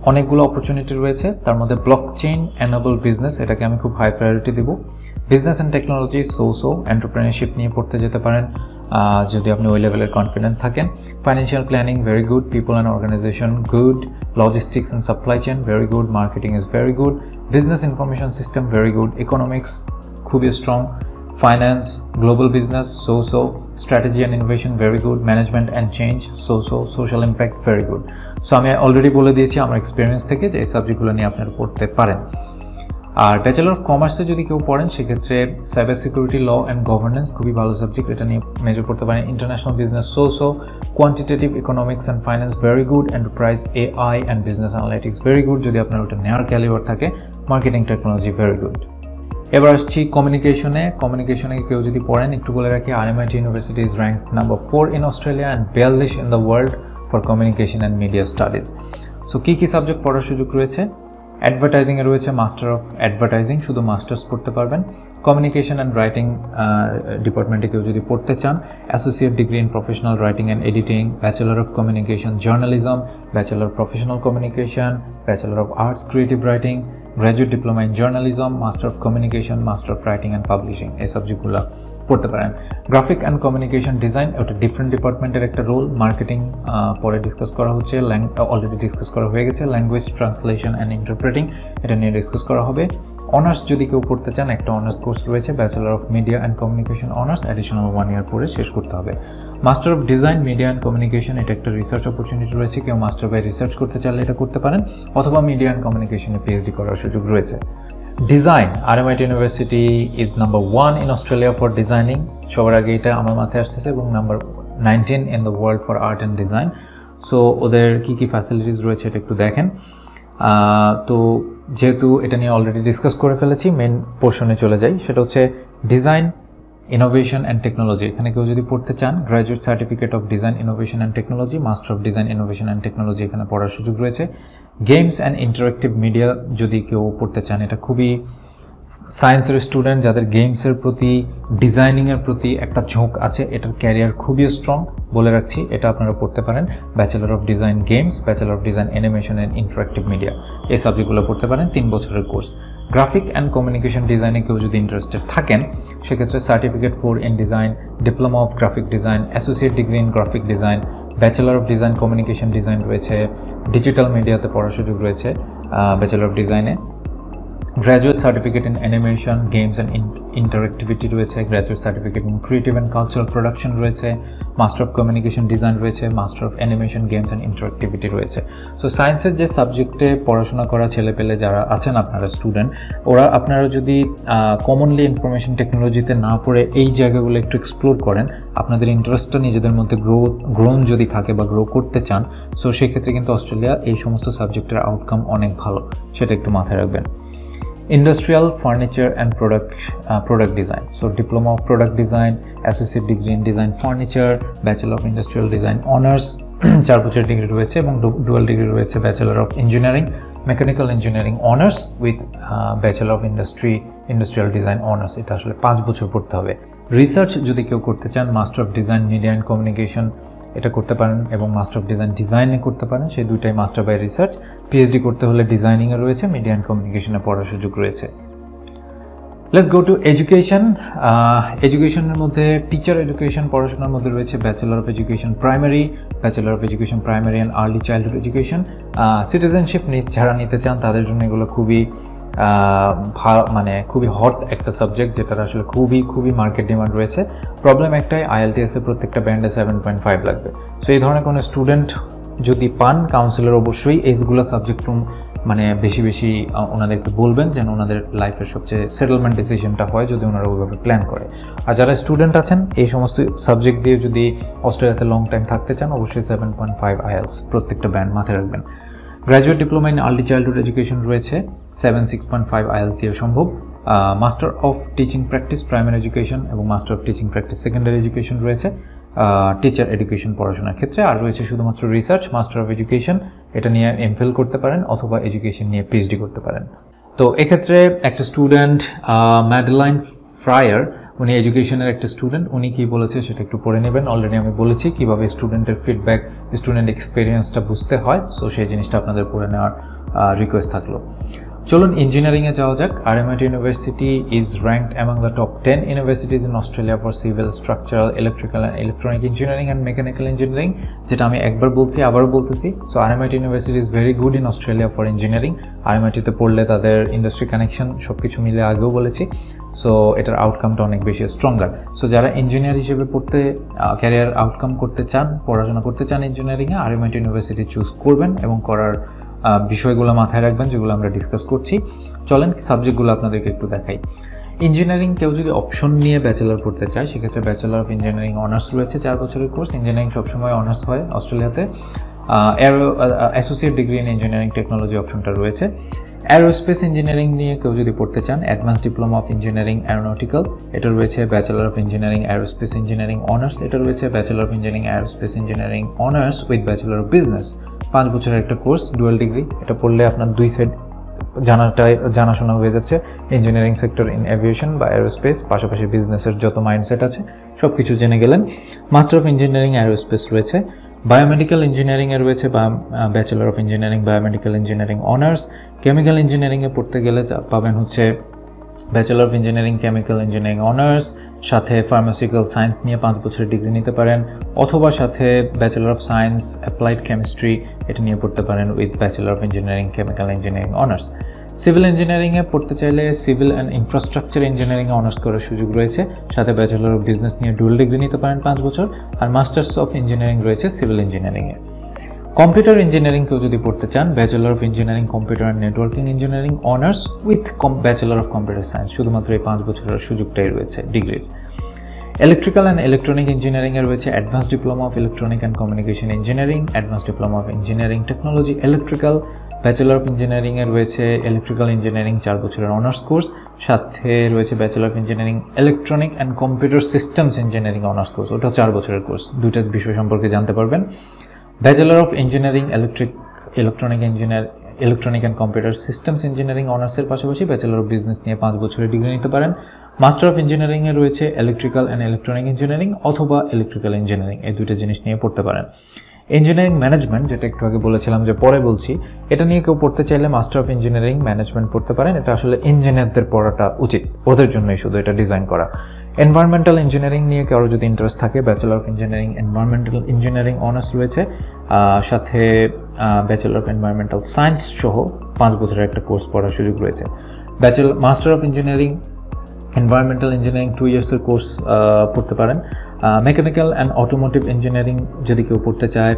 অনেকগুলো অপরচুনিটি রয়েছে, তার মধ্যে ব্লকচেইন এনেবল বিজনেস, এটাকে আমি খুব হাই প্রায়োরিটি দেব। Business and technology so entrepreneurship নিয়ে পড়তে যেতে পারেন যদি আপনি ওই লেভেলের কনফিডেন্ট থাকেন। Financial planning very good, people and organisation good, logistics and supply chain very good, marketing is very good, business information system very good, economics খুবই strong, finance global business so strategy and innovation very good, management and change so social impact very good. So আমি already বলে দিয়েছি আমার experience থেকে যে এই সাবজেক্টগুলো নিয়ে আপনারা পড়তে পারেন। আর ব্যাচেলর অফ কমার্সে যদি কেউ পড়েন সেক্ষেত্রে cyber security, law and governance খুবই ভালো সাবজেক্ট, এটা নিয়ে মেজর করতে পারেন। International business so quantitative economics and finance very good, enterprise AI and business analytics very good যদি আপনার ওটা নেওয়ার ক্যালিবার থাকে, মার্কেটিং টেকনোলজি ভেরি গুড। এবার আসছি কমিউনিকেশনে কেউ যদি পড়েন, একটু বলে রাখি RMIT university is rank number 4 in Australia and 42 in the world for communication and media studies. So কী সাবজেক্ট পড়ার সুযোগ রয়েছে? অ্যাডভার্টাইজিংয়ে রয়েছে মাস্টার অফ অ্যাডভার্টাইজিং, শুধু মাস্টার্স করতে পারবেন। কমিউনিকেশন অ্যান্ড রাইটিং ডিপার্টমেন্টে কেউ যদি পড়তে চান, associate degree in professional writing and editing, bachelor of communication journalism, bachelor professional communication, bachelor of arts creative writing, graduate diploma in journalism, master of communication, master of writing and publishing, এই সাবজেক্টগুলো পড়তে পারেন। Graphic and communication design, ওটা different ডিপার্টমেন্টের একটা role. Marketing পরে discuss করা হচ্ছে, অলরেডি ডিসকাস করা হয়ে গেছে। ল্যাঙ্গুয়েজ ট্রান্সলেশন অ্যান্ড ইন্টারপ্রেটিং, এটা নিয়ে ডিসকাস করা হবে। অনার্স যদি কেউ পড়তে চান, একটা অনার্স কোর্স রয়েছে bachelor of media and communication honours, additional 1 ইয়ার পরে শেষ করতে হবে। Master of design media and communication, এটা একটা রিসার্চ অপরচুনিটি রয়েছে, কেউ মাস্টার বাই রিসার্চ করতে চাইলে এটা করতে পারেন, অথবা মিডিয়া অ্যান্ড কমিউনিকেশনে PhD করার সুযোগ রয়েছে। Design, RMIT university is number 1 in Australia for designing, সবার আগে এটা আমার মাথায় আসতেছে, এবং number 19 in the world for art and design. So ওদের কী ফ্যাসিলিটিস রয়েছে এটা একটু দেখেন। তো যেহেতু এটা নিয়ে অলরেডি ডিসকাস করে ফেলেছি, মেন পোর্শনে চলে যাই, সেটা হচ্ছে ডিজাইন ইনোভেশন অ্যান্ড টেকনোলজি। এখানে কেউ যদি পড়তে চান, graduate certificate of design innovation and technology, master of design innovation and technology এখানে পড়ার সুযোগ রয়েছে। গেমস অ্যান্ড ইন্টারেক্টিভ মিডিয়া যদি কেউ পড়তে চান, এটা খুবই সায়েন্সের স্টুডেন্ট যাদের গেমসের প্রতি, ডিজাইনিংয়ের প্রতি একটা ঝোঁক আছে, এটার ক্যারিয়ার খুবই স্ট্রং, বলে রাখছি, এটা আপনারা পড়তে পারেন। Bachelor of design games, bachelor of design animation and interactive media, এই সাবজেক্টগুলো পড়তে পারেন, 3 বছরের কোর্স। গ্রাফিক অ্যান্ড কমিউনিকেশন ডিজাইনে কেউ যদি ইন্টারেস্টেড থাকেন, সেক্ষেত্রে certificate 4 in design, diploma of graphic design, associate degree in graphic design, bachelor of design communication design রয়েছে, ডিজিটাল মিডিয়াতে পড়ার সুযোগ রয়েছে ব্যাচেলর অফ ডিজাইনে। Graduate certificate in animation, games and interactivity রয়েছে, graduate certificate in creative and cultural production রয়েছে, master of communication design রয়েছে, master of animation, games and interactivity রয়েছে। সো সায়েন্সের যে সাবজেক্টে পড়াশোনা করা ছেলেপেলে যারা আছেন আপনারা স্টুডেন্ট, আপনারা যদি কমনলি ইনফরমেশন টেকনোলজিতে না পড়ে এই জায়গাগুলো একটু এক্সপ্লোর করেন, আপনাদের ইন্টারেস্টটা নিজেদের মধ্যে গ্রোন যদি থাকে বা গ্রো করতে চান, সো সেক্ষেত্রে কিন্তু অস্ট্রেলিয়া এই সমস্ত সাবজেক্টের আউটকাম অনেক ভালো, সেটা একটু মাথায় রাখবেন। Industrial Furniture and Product Design, so Diploma of Product Design, Associate Degree in Design Furniture, Bachelor of Industrial Design Honours 4 বছরের ডিগ্রি রয়েছে, এবং ডুয়াল ডিগ্রি রয়েছে Bachelor of Engineering, Mechanical Engineering Honours with Bachelor of Industrial Design Honours, এটা আসলে 5 বছর পড়তে হবে। Research যদি কেউ করতে চান, master of design media and communication এটা করতে পারেন, এবং মাস্টার অফ ডিজাইন ডিজাইনে করতে পারেন, সেই দুইটাই মাস্টার বাই রিসার্চ। PhD করতে হলে ডিজাইনিংয়ে রয়েছে, মিডিয়া অ্যান্ড কমিউনিকেশনে পড়ার সুযোগ রয়েছে। Let's go two education. এডুকেশনের মধ্যে টিচার এডুকেশন পড়াশোনার মধ্যে রয়েছে bachelor of education primary, bachelor of education primary and early childhood education. Citizenship যারা নিতে চান তাদের জন্য এগুলো খুবই খুবই হট একটা সাবজেক্ট, যেটার আসলে খুবই মার্কেট ডিমান্ড রয়েছে। প্রবলেম একটাই, IELTS এর প্রত্যেকটা ব্যান্ডে 7.5 লাগবে। সো এই ধরনের কোনো স্টুডেন্ট যদি পান, কাউন্সিলর অবশ্যই এইগুলো সাবজেক্ট বেশি ওনাদেরকে বলবেন, যেন ওনাদের লাইফের সবচেয়ে সেটেলমেন্ট ডিসিশনটা হয় যদি ওনারা ওইভাবে প্ল্যান করে। আর যারা স্টুডেন্ট আছেন, এই সমস্ত সাবজেক্ট দিয়ে যদি অস্ট্রেলিয়াতে লং টাইম থাকতে চান, অবশ্যই 7.5 IELTS প্রত্যেকটা ব্যান্ড মাথায় রাখবেন। Graduate diploma in early childhood education রয়েছে, 6.5 IELTS দিয়ে সম্ভব। Master of teaching practice primary education এবং master of teaching practice secondary education রয়েছে টিচার এডুকেশন পড়াশোনার ক্ষেত্রে। আর রয়েছে শুধুমাত্র রিসার্চ, মাস্টার অফ এডুকেশন, এটা নিয়ে MPhil করতে পারেন, অথবা এডুকেশন নিয়ে PhD করতে পারেন। তো এক্ষেত্রে একটা স্টুডেন্ট ম্যাডেলাইন ফ্রায়ার, উনি এডুকেশনের একটা স্টুডেন্ট, উনি কি বলেছে সেটা একটু পড়ে নেবেন। অলরেডি আমি বলেছি কিভাবে স্টুডেন্টের ফিডব্যাক, স্টুডেন্ট এক্সপিরিয়েন্সটা বুঝতে হয়, সো সেই জিনিসটা আপনাদের পড়ে নেওয়ার রিকোয়েস্ট থাকলো। চলুন ইঞ্জিনিয়ারিংয়ে যাওয়া যাক। RMIT university is ranked among the top 10 universities in Australia for civil, structural, electrical and electronic engineering and mechanical engineering, যেটা আমি একবার বলছি আবারও বলতেছি। So RMIT university is very good in Australia for engineering. RMIT-তে পড়লে তাদের ইন্ডাস্ট্রি কানেকশন সব কিছু মিলে আগেও বলেছি, সো এটার আউটকামটা অনেক বেশি স্ট্রঙ্গার। সো যারা ইঞ্জিনিয়ার হিসেবে পড়তে ক্যারিয়ার আউটকাম করতে চান, পড়াশোনা করতে চান ইঞ্জিনিয়ারিংয়ে, RMIT ইউনিভার্সিটি চুজ করবেন এবং করার বিষয়গুলো মাথায় রাখবেন যেগুলো আমরা ডিসকাস করছি। চলেন সাবজেক্টগুলো আপনাদেরকে একটু দেখাই। ইঞ্জিনিয়ারিং কেউ যদি অপশন নিয়ে ব্যাচেলর পড়তে চায়, সেক্ষেত্রে ব্যাচেলর অফ ইঞ্জিনিয়ারিং অনার্স রয়েছে, 4 বছরের কোর্স। ইঞ্জিনিয়ারিং সবসময় অনার্স হয় অস্ট্রেলিয়াতে। Associate degree in engineering technology অপশনটা রয়েছে। অ্যারোস্পেস ইঞ্জিনিয়ারিং নিয়ে কেউ যদি পড়তে চান, advance diploma of engineering aeronautical, এটা রয়েছে। Bachelor of engineering aerospace engineering honours, এটা রয়েছে। Bachelor of engineering aerospace engineering honours with bachelor of business, 5 বছরের একটা কোর্স, ডুয়াল ডিগ্রি। এটা পড়লে আপনার দুই সাইড জানাশোনা হয়ে যাচ্ছে, ইঞ্জিনিয়ারিং সেক্টর ইন এভিয়েশন বা অ্যারোস্পেস, পাশাপাশি বিজনেসের যত মাইন্ডসেট আছে সব কিছু জেনে গেলেন। মাস্টার অফ ইঞ্জিনিয়ারিং অ্যারোস্পেস রয়েছে। বায়োমেডিক্যাল ইঞ্জিনিয়ারিংয়ে রয়েছে bachelor of engineering biomedical engineering honours. Chemical ইঞ্জিনিয়ারিংয়ে পড়তে গেলে পাবেন হচ্ছে bachelor of engineering chemical engineering honours, সাথে ফার্মাসিউটিক্যাল সায়েন্স নিয়ে 5 বছরের ডিগ্রি নিতে পারেন, অথবা সাথে bachelor of science applied chemistry এটা নিয়ে পড়তে পারেন with bachelor of engineering chemical engineering honours. Civil ইঞ্জিনিয়ারিংয়ে পড়তে চাইলে সিভিল অ্যান্ড ইনফ্রাস্ট্রাকচার ইঞ্জিনিয়ারিংয়ে অনার্স করার সুযোগ রয়েছে, সাথে ব্যাচেলর অফ বিজনেস নিয়ে ডুয়াল ডিগ্রি নিতে পারেন 5 বছর, আর মাস্টার্স অফ ইঞ্জিনিয়ারিং রয়েছে সিভিল ইঞ্জিনিয়ারিংয়ে। কম্পিউটার ইঞ্জিনিয়ারিং কেউ যদি পড়তে চান, bachelor of engineering computer and networking engineering honours with bachelor of computer science, শুধুমাত্র এই 5 বছরের সুযোগটাই রয়েছে ডিগ্রির। ইলেকট্রিক্যাল অ্যান্ড ইলেকট্রনিক ইঞ্জিনিয়ারিংয়ে রয়েছে advance diploma of electronic and communication engineering, advance diploma of engineering technology electrical. Bachelor of ইঞ্জিনিয়ারিংয়ে রয়েছে electrical engineering 4 বছরের অনার্স কোর্স, সাথে রয়েছে bachelor of engineering electronic and computer systems engineering honours course, ওটা 4 বছরের course, দুইটা বিষয় সম্পর্কে জানতে পারবেন। Bachelor of engineering electronic and computer systems engineering অনার্সের পাশাপাশি ব্যাচেলর অফ বিজনেস নিয়ে 5 বছরের ডিগ্রি নিতে পারেন। মাস্টার অফ ইঞ্জিনিয়ারিংয়ে রয়েছে ইলেকট্রিক্যাল অ্যান্ড ইলেকট্রনিক ইঞ্জিনিয়ারিং অথবা ইলেকট্রিক্যাল ইঞ্জিনিয়ারিং, এই দুটো জিনিস নিয়ে পড়তে পারেন। ইঞ্জিনিয়ারিং ম্যানেজমেন্ট, যেটা একটু আগে বলেছিলাম যে পরে বলছি, এটা নিয়ে কেউ পড়তে চাইলে মাস্টার অফ ইঞ্জিনিয়ারিং ম্যানেজমেন্ট পড়তে পারেন। এটা আসলে ইঞ্জিনিয়ারদের পড়াটা উচিত, ওদের জন্যই শুধু এটা ডিজাইন করা। এনভায়রনমেন্টাল ইঞ্জিনিয়ারিং নিয়ে কারো যদি ইন্টারেস্ট থাকে, bachelor of engineering environmental engineering honours রয়েছে, সাথে ব্যাচেলর অফ এনভায়রনমেন্টাল সায়েন্স সহ 5 বছরের একটা কোর্স পড়ার সুযোগ রয়েছে। Master of engineering environmental engineering 2 ইয়ার্সের কোর্স পড়তে পারেন। মেকানিক্যাল অ্যান্ড অটোমোটিভ ইঞ্জিনিয়ারিং যদি কেউ পড়তে চায়,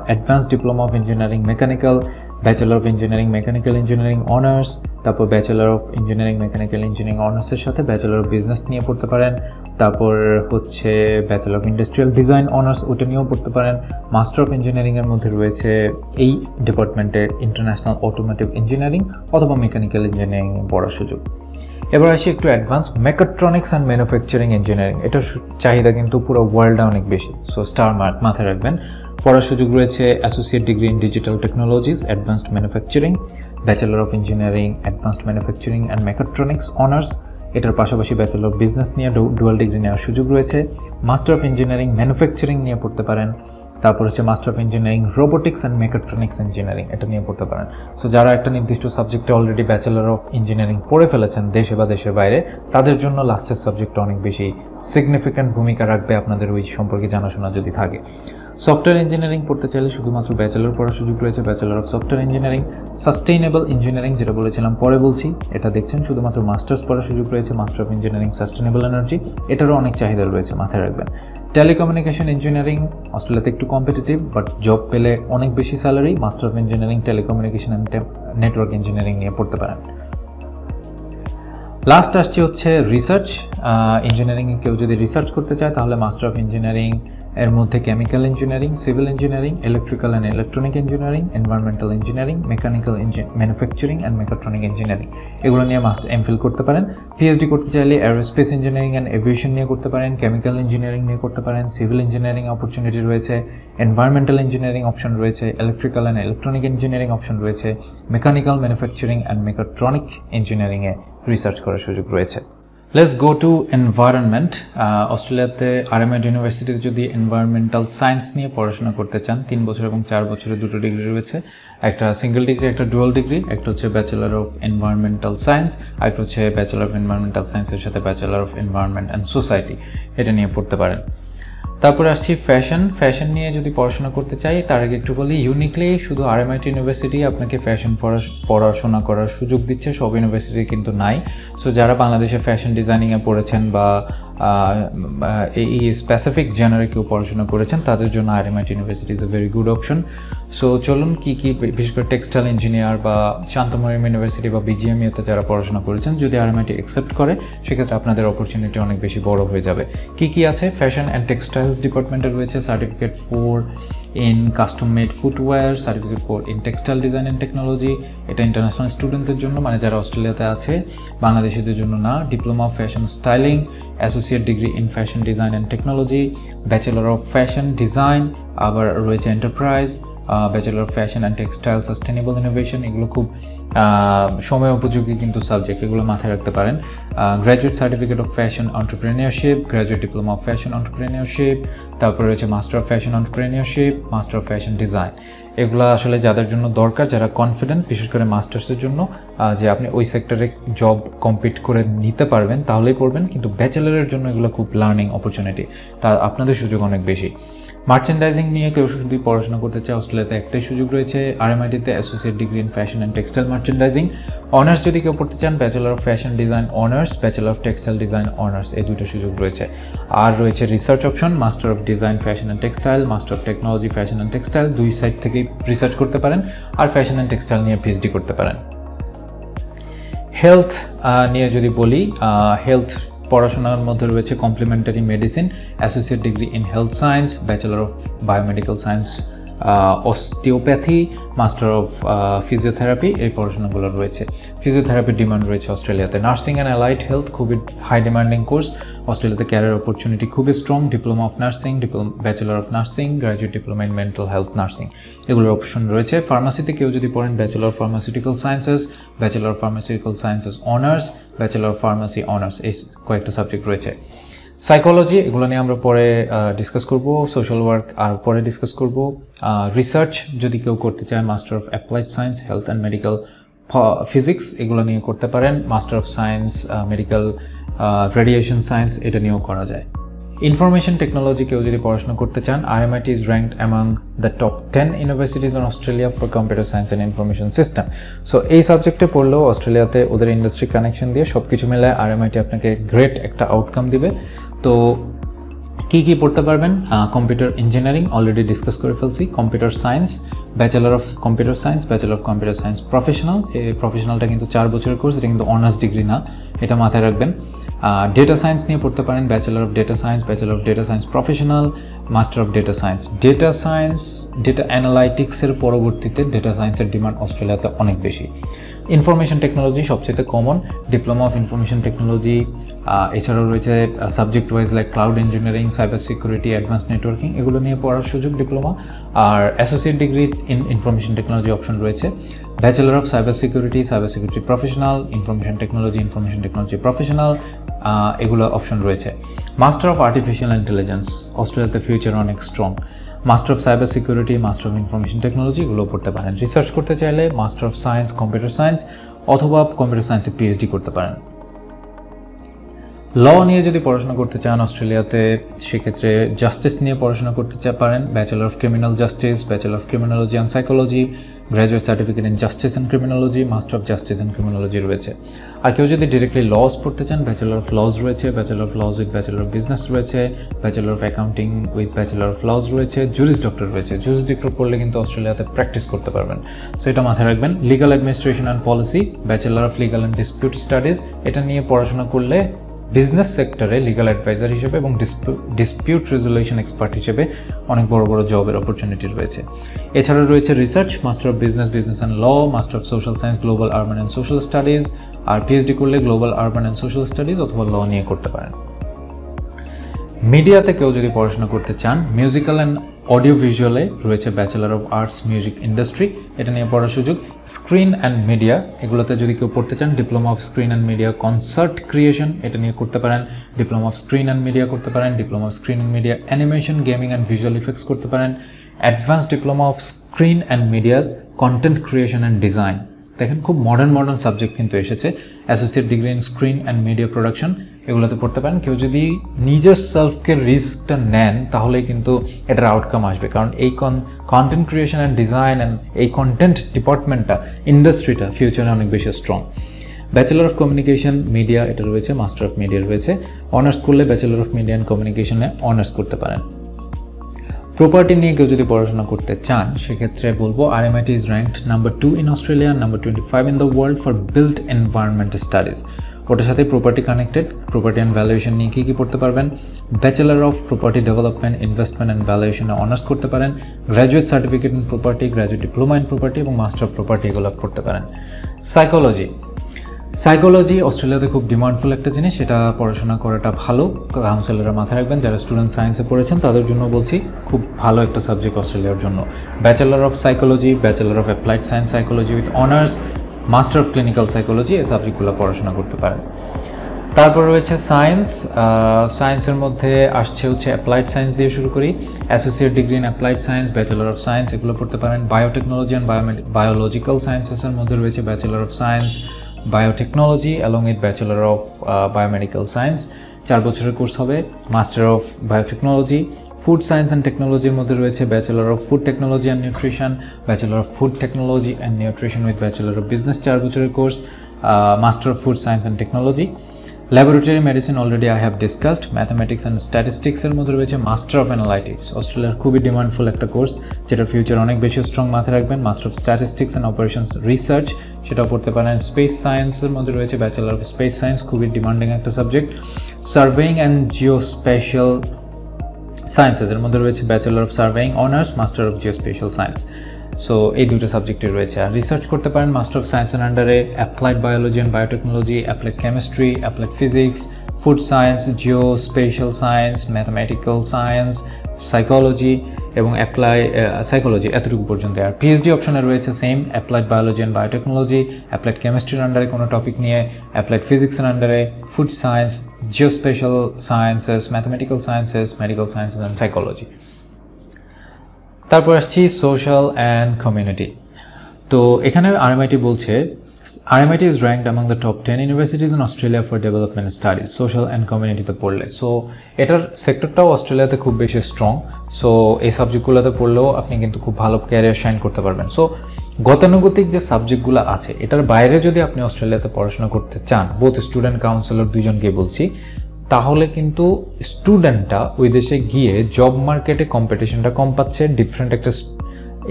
advance diploma of engineering mechanical, bachelor of engineering mechanical engineering honours, তারপর bachelor of engineering mechanical engineering অনার্সের সাথে ব্যাচেলর অফ বিজনেস নিয়ে পড়তে পারেন। তারপর হচ্ছে bachelor of industrial design honours, ওটা নিয়েও পড়তে পারেন। মাস্টার অফ ইঞ্জিনিয়ারিংয়ের মধ্যে রয়েছে এই ডিপার্টমেন্টে ইন্টারন্যাশনাল অটোমোটিভ ইঞ্জিনিয়ারিং অথবা মেকানিক্যাল ইঞ্জিনিয়ারিং পড়ার সুযোগ। এবার আসি একটু advance mechatronics and manufacturing engineering, এটার চাহিদা কিন্তু পুরো ওয়ার্ল্ডে অনেক বেশি, সো স্টার মার্ক মাথায় রাখবেন। পড়ার সুযোগ রয়েছে associate degree in digital technologies advanced manufacturing, bachelor of engineering advanced manufacturing and mechatronics honours, এটার পাশাপাশি ব্যাচেলর অফ বিজনেস নিয়ে ডুয়াল ডিগ্রি নেওয়ার সুযোগ রয়েছে। মাস্টার অফ ইঞ্জিনিয়ারিং ম্যানুফ্যাকচারিং নিয়ে পড়তে পারেন। তারপর হচ্ছে master of engineering robotics and mechatronics engineering, এটা নিয়ে পড়তে পারেন। সো যারা একটা নির্দিষ্ট সাবজেক্টে অলরেডি ব্যাচেলর অফ ইঞ্জিনিয়ারিং পড়ে ফেলেছেন দেশে বা দেশের বাইরে, তাদের জন্য লাস্টের সাবজেক্টটা অনেক বেশি সিগনিফিক্যান্ট ভূমিকা রাখবে আপনাদের ওই সম্পর্কে জানাশোনা যদি থাকে। সফটওয়্যার ইঞ্জিনিয়ারিং পড়তে চাইলে শুধুমাত্র ব্যাচেলর পড়ার সুযোগ রয়েছে, bachelor of software engineering. Sustainable engineering যেটা বলেছিলাম পরে বলছি, এটা দেখছেন শুধুমাত্র মাস্টার্স পড়ার সুযোগ রয়েছে, master of engineering sustainable energy, এটারও অনেক চাহিদা রয়েছে, মাথায় রাখবেন। টেলিকমিউনিকেশন ইঞ্জিনিয়ারিং অস্ট্রেলিয়াতে একটু কম্পিটিটিভ, বাট জব পেলে অনেক বেশি salary. Master of engineering telecommunication and network engineering নিয়ে পড়তে পারেন। লাস্ট আসছে হচ্ছে রিসার্চ ইঞ্জিনিয়ারিংয়ে কেউ যদি রিসার্চ করতে চায় তাহলে মাস্টার অফ ইঞ্জিনিয়ারিং এর মধ্যে chemical engineering, civil engineering, electrical and electronic engineering, environmental engineering, mechanical manufacturing and mechatronic engineering, এগুলো নিয়ে এমফিল করতে পারেন। পিএইচডি করতে চাইলে অ্যারোস্পেস ইঞ্জিনিয়ারিং অ্যান্ড এভিয়েশন নিয়ে করতে পারেন, কেমিক্যাল ইঞ্জিনিয়ারিং নিয়ে করতে পারেন, সিভিল ইঞ্জিনিয়ারিং অপরচুনিটি রয়েছে, এনভায়রনমেন্টাল ইঞ্জিনিয়ারিং অপশন রয়েছে, electrical and electronic engineering option রয়েছে, মেকানিক্যাল ম্যানুফ্যাকচারিং অ্যান্ড মেকাট্রনিক ইঞ্জিনিয়ারিংয়ে রিসার্চ করার সুযোগ রয়েছে। Let's go to environment. অস্ট্রেলিয়াতে RMIT ইউনিভার্সিটিতে যদি এনভায়রনমেন্টাল সায়েন্স নিয়ে পড়াশোনা করতে চান, 3 বছর এবং 4 বছরের দুটো ডিগ্রি রয়েছে, একটা সিঙ্গেল ডিগ্রি, একটা ডুয়াল ডিগ্রি। একটা হচ্ছে ব্যাচেলর অফ এনভায়রনমেন্টাল সায়েন্স, আর একটা হচ্ছে ব্যাচেলর অফ এনভায়রনমেন্টাল সায়েন্সের সাথে bachelor of environment and society, এটা নিয়ে পড়তে পারেন। তারপরে আসছি ফ্যাশন নিয়ে যদি পড়াশোনা করতে চাই, তার আগে একটু বলি, ইউনিকলি শুধু RMIT ইউনিভার্সিটি আপনাকে ফ্যাশন পড়াশোনা করার সুযোগ দিচ্ছে, সব ইউনিভার্সিটি কিন্তু নাই। সো যারা বাংলাদেশে ফ্যাশন ডিজাইনিংয়ে পড়েছেন বা এই স্পেসিফিক জেনারে কেউ পড়াশোনা করেছেন, তাদের জন্য RMIT university is a very good option. So চলুন কী বিশেষ করে টেক্সটাইল ইঞ্জিনিয়ার বা শান্তমরিয়াম ইউনিভার্সিটি বা BGME-তে যারা পড়াশোনা করেছেন, যদি RMIT অ্যাকসেপ্ট করে, সেক্ষেত্রে আপনাদের অপরচুনিটি অনেক বেশি বড় হয়ে যাবে। কী আছে? ফ্যাশন অ্যান্ড টেক্সটাইলস ডিপার্টমেন্টে রয়েছে certificate 4 in custom made footwear, certificate 4 in textile design and technology, এটা ইন্টারন্যাশনাল স্টুডেন্টদের জন্য, মানে যারা অস্ট্রেলিয়াতে আছে, বাংলাদেশিদের জন্য না। Diploma of fashion styling, associate degree in fashion design and technology, bachelor of fashion design, আবার রয়েছে enterprise, bachelor of fashion and textile sustainable innovation. এগুলো খুব সময় উপযোগী কিন্তু সাবজেক্ট, এগুলো মাথায় রাখতে পারেন। Graduate certificate of fashion entrepreneurship, graduate diploma of fashion entrepreneurship, তারপরে রয়েছে master of fashion entrepreneurship, master of fashion design. এগুলো আসলে যাদের জন্য দরকার, যারা কনফিডেন্ট, বিশেষ করে মাস্টার্সের জন্য, যে আপনি ওই সেক্টরে জব কম্পিট করে নিতে পারবেন, তাহলেই পড়বেন। কিন্তু ব্যাচেলরের জন্য এগুলো খুব লার্নিং অপরচুনিটি, তার আপনাদের সুযোগ অনেক বেশি। মার্চেন্ডাইজিং নিয়ে কেউ যদি পড়াশোনা করতে চায়, অস্ট্রেলিয়াতে একটাই সুযোগ রয়েছে, RMIT-তে associate degree in fashion and textile merchandising. Honours যদি কেউ পড়তে চান, bachelor of fashion design honours, bachelor of textile design honours, এই দুটো সুযোগ রয়েছে। আর রয়েছে research option, master of design fashion and textile, master of technology fashion and textile, দুই সাইড থেকেই রিসার্চ করতে পারেন, আর ফ্যাশন অ্যান্ড টেক্সটাইল নিয়ে PhD করতে পারেন। হেলথ নিয়ে যদি বলি, হেলথ পড়াশোনার মধ্যে রয়েছে complementary medicine, associate degree in health science, bachelor of biomedical science osteopathy, master of physiotherapy, এই পড়াশোনাগুলো রয়েছে। ফিজিওথেরাপির ডিমান্ড রয়েছে অস্ট্রেলিয়াতে। নার্সিং অ্যান্ড অ্যালাইড হেলথ খুবই হাই ডিমান্ডিং কোর্স, অস্ট্রেলিয়াতে ক্যারিয়ার অপরচুনিটি খুবই strong. Diploma of nursing, bachelor of nursing, graduate diploma in mental health nursing, এগুলোর অপশন রয়েছে। ফার্মাসিতে কেউ যদি পড়েন, bachelor of pharmaceutical sciences, bachelor of pharmaceutical sciences honours, bachelor of pharmacy honours, এই কয়েকটা সাবজেক্ট রয়েছে। সাইকোলজি, এগুলো নিয়ে আমরা পরে ডিসকাস করব। সোশ্যাল ওয়ার্ক আর পরে ডিসকাস করব। রিসার্চ যদি কেউ করতে চায়, master of applied science, health and medical physics, এগুলো নিয়ে করতে পারেন। Master of science medical radiation science, এটা নিয়েও করা যায়। ইনফরমেশন টেকনোলজি কেউ যদি পড়াশোনা করতে চান, RMIT is ranked among the top 10 universities in Australia for computer science and information system. So এই সাবজেক্টে পড়লেও অস্ট্রেলিয়াতে ওদের ইন্ডাস্ট্রি কানেকশন দিয়ে সব কিছু মিলে RMIT আপনাকে গ্রেট একটা আউটকাম দিবে। তো কি পড়তে পারবেন? কম্পিউটার ইঞ্জিনিয়ারিং অলরেডি ডিসকাস করে ফেলছি, computer science, bachelor of computer science, bachelor of computer science professional, এই প্রফেশনালটা কিন্তু 4 বছরের কোর্স, এটা কিন্তু অনার্স ডিগ্রি না, এটা মাথায় রাখবেন। ডেটা সায়েন্স নিয়ে পড়তে পারেন, bachelor of data science, bachelor of data science professional, master of data science. Data অ্যানালাইটিক্সের পরবর্তীতে ডেটা সায়েন্সের ডিমান্ড অস্ট্রেলিয়াতে অনেক বেশি। ইনফরমেশন টেকনোলজি সবচেয়ে common, diploma of information technology, এছাড়াও রয়েছে subject wise like cloud engineering, cyber security, advance networking, এগুলো নিয়ে পড়ার সুযোগ ডিপ্লোমা। আর associate degree in information technology option রয়েছে। Bachelor of cyber security professional, information technology professional, এগুলো অপশন রয়েছে। মাস্টার অফ আর্টিফিশিয়াল ইন্টেলিজেন্স, অস্ট্রেলিয়াতে ফিউচার অনেক strong. Master of cyber security, master of information technology, এগুলো পড়তে পারেন। রিসার্চ করতে চাইলে master of science computer science অথবা কম্পিউটার সায়েন্সে PhD করতে পারেন। ল নিয়ে যদি পড়াশোনা করতে চান অস্ট্রেলিয়াতে, সেক্ষেত্রে জাস্টিস নিয়ে পড়াশোনা করতে পারেন, bachelor of criminal justice, bachelor of criminology and psychology, graduate certificate in justice and criminology, master of justice and criminology রয়েছে। আর কেউ যদি ডিরেক্টলি লস পড়তে চান, ব্যাচেলর অফ লজ রয়েছে, bachelor of laws with bachelor of business রয়েছে, bachelor of accounting with bachelor of laws রয়েছে, juris doctor রয়েছে। জুরিস ডক্টর পড়লে কিন্তু অস্ট্রেলিয়াতে প্র্যাকটিস করতে পারবেন, সো এটা মাথায় রাখবেন। Legal administration and policy, bachelor of legal and dispute studies, এটা নিয়ে পড়াশোনা করলে বিজনেস সেক্টরে লিগাল অ্যাডভাইজার হিসেবে এবং ডিসপিউট রেজলিউশন এক্সপার্ট হিসেবে অনেক বড় বড় জবের অপরচুনিটি রয়েছে। এছাড়া রয়েছে research, master of business and law, master of social science global urban and social studies, আর PhD করলে global urban and social studies অথবা ল নিয়ে করতে পারেন। মিডিয়াতে কেউ যদি পড়াশোনা করতে চান, মিউজিক্যাল অ্যান্ড অডিও ভিজুয়ালে রয়েছে bachelor of arts music industry, এটা নিয়ে পড়ার সুযোগ। স্ক্রিন অ্যান্ড মিডিয়া, এগুলোতে যদি কেউ পড়তে চান, diploma off screen and media concert creation, এটা নিয়ে করতে পারেন। Diploma off screen and media করতে পারেন। Diploma off screen and media animation, gaming and visual effects করতে পারেন। Advance diploma off screen and media content creation and design. দেখেন খুব মডার্ন সাবজেক্ট কিন্তু এসেছে। Associate degree in screen and media production, এগুলোতে পড়তে পারেন। কেউ যদি নিজের সেলফকে রিস্কটা নেন তাহলেই কিন্তু এটার আউটকাম আসবে, কারণ এই content creation and design and এই কন্টেন্ট ডিপার্টমেন্টটা, ইন্ডাস্ট্রিটা ফিউচারে অনেক বেশি strong. Bachelor of communication media, এটা রয়েছে। মাস্টার অফ মিডিয়া রয়েছে। অনার্স করলে ব্যাচেলার অফ মিডিয়া অ্যান্ড কমিউনিকেশনে অনার্স করতে পারেন। প্রপার্টি নিয়ে কেউ যদি পড়াশোনা করতে চান, সেক্ষেত্রে বলবো RMIT is ranked number 2 in Australia, number 25 in the world for built environment studies. ওটার সাথে property connected. Property and valuation নিয়ে কী পড়তে পারবেন? Bachelor of property development, investment and ভ্যালুয়েশনে অনার্স করতে পারেন। Graduate certificate in property, graduate diploma in property এবং মাস্টার অফ প্রপার্টি, এগুলো পড়তে পারেন। সাইকোলজি অস্ট্রেলিয়াতে খুব ডিমান্ডফুল একটা জিনিস, এটা পড়াশোনা করাটা ভালো। কাউন্সিলররা মাথায় রাখবেন, যারা স্টুডেন্ট সায়েন্সে পড়েছেন তাদের জন্য বলছি, খুব ভালো একটা সাবজেক্ট অস্ট্রেলিয়ার জন্য। Bachelor of psychology, bachelor of applied science psychology with honours, master of clinical psychology, এই সাবজেক্টগুলো পড়াশোনা করতে পারেন। তারপর রয়েছে সায়েন্স। সায়েন্সের মধ্যে আসছে হচ্ছে অ্যাপ্লাইড সায়েন্স দিয়ে শুরু করি। Associate degree in applied science, bachelor of science, এগুলো পড়তে পারেন। বায়োটেকনোলজি অ্যান্ড বায়োলজিক্যাল সায়েন্সেসের মধ্যে রয়েছে bachelor of science biotechnology along with bachelor of biomedical science, 4 বছরের কোর্স হবে। Master of biotechnology. Food science and টেকনোলজির মধ্যে রয়েছে bachelor of food technology and nutrition, bachelor of food technology and nutrition with bachelor of business, 4 বছরের course. Master of food science and technology. Laboratory medicine already I have discussed. Mathematics and স্ট্যাটিস্টিক্সের মধ্যে রয়েছে master of analytics, অস্ট্রেলিয়ার খুবই demandful একটা course, যেটা future অনেক বেশি স্ট্রং মাথায় রাখবেন। Master of statistics and operations research, সেটাও পড়তে পারেন। স্পেস সায়েন্সের মধ্যে রয়েছে ব্যাচেলার অফ স্পেস সায়েন্স, খুবই ডিমান্ডিং একটা সাবজেক্ট। সার্ভেইং অ্যান্ড জিওস্পেশাল সায়েন্সেসের মধ্যে রয়েছে bachelor of surveying honours, master of geospatial science. So এই দুটো সাবজেক্টে রয়েছে। আর রিসার্চ করতে পারেন মাস্টার অফ সায়েন্সের আন্ডারে applied biology and biotechnology, applied chemistry, applied physics, food science, geospatial science, mathematical science, psychology এবং সাইকোলজি, এতটুকু পর্যন্ত। আর পিএইচডি অপশনে রয়েছে same applied biology and biotechnology, applied কেমিস্ট্রির আন্ডারে কোনো টপিক নিয়ে, অ্যাপ্লাইড ফিজিক্সের আন্ডারে food science, geospatial sciences, mathematical sciences, medical sciences and psychology. তারপর আসছি সোশ্যাল অ্যান্ড কমিউনিটি। তো এখানে RMIT বলছে RMIT is ranked among the top 10 universities in Australia for development studies, social and communityতে পড়লে। সো এটার সেক্টরটাও অস্ট্রেলিয়াতে খুব বেশি স্ট্রং। সো এই সাবজেক্টগুলোতে পড়লেও আপনি কিন্তু খুব ভালো ক্যারিয়ার শাইন করতে পারবেন। সো গতানুগতিক যে সাবজেক্টগুলো আছে, এটার বাইরে যদি আপনি অস্ট্রেলিয়াতে পড়াশোনা করতে চান, বোথ স্টুডেন্ট কাউন্সিলর দুজনকে বলছি, তাহলে কিন্তু স্টুডেন্টটা ওই দেশে গিয়ে জব মার্কেটে কম্পিটিশনটা কম পাচ্ছে, ডিফারেন্ট একটা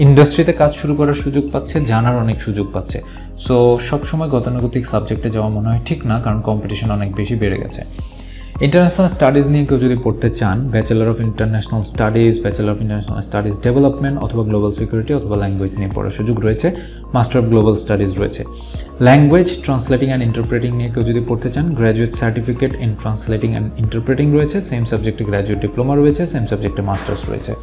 ইন্ডাস্ট্রিতে কাজ শুরু করার সুযোগ পাচ্ছে, জানার অনেক সুযোগ পাচ্ছে। সো সবসময় গতানুগতিক সাবজেক্টে যাওয়া মনে হয় ঠিক না, কারণ কম্পিটিশন অনেক বেশি বেড়ে গেছে। ইন্টারন্যাশনাল স্টাডিজ নিয়ে কেউ যদি পড়তে চান, bachelor of international studies, bachelor of international studies development অথবা গ্লোবাল সিকিউরিটি অথবা ল্যাঙ্গুয়েজ নিয়ে পড়ার সুযোগ রয়েছে। মাস্টার অফ গ্লোবাল স্টাডিজ রয়েছে। ল্যাঙ্গুয়েজ ট্রান্সলেটিং অ্যান্ড ইন্টারপ্রেটিং নিয়ে কেউ যদি পড়তে চান, graduate certificate in translating and interpreting রয়েছে, সেম সাবজেক্টে গ্র্যাজুয়েট ডিপ্লোমা রয়েছে, সেম সাবজেক্টে মাস্টার্স রয়েছে।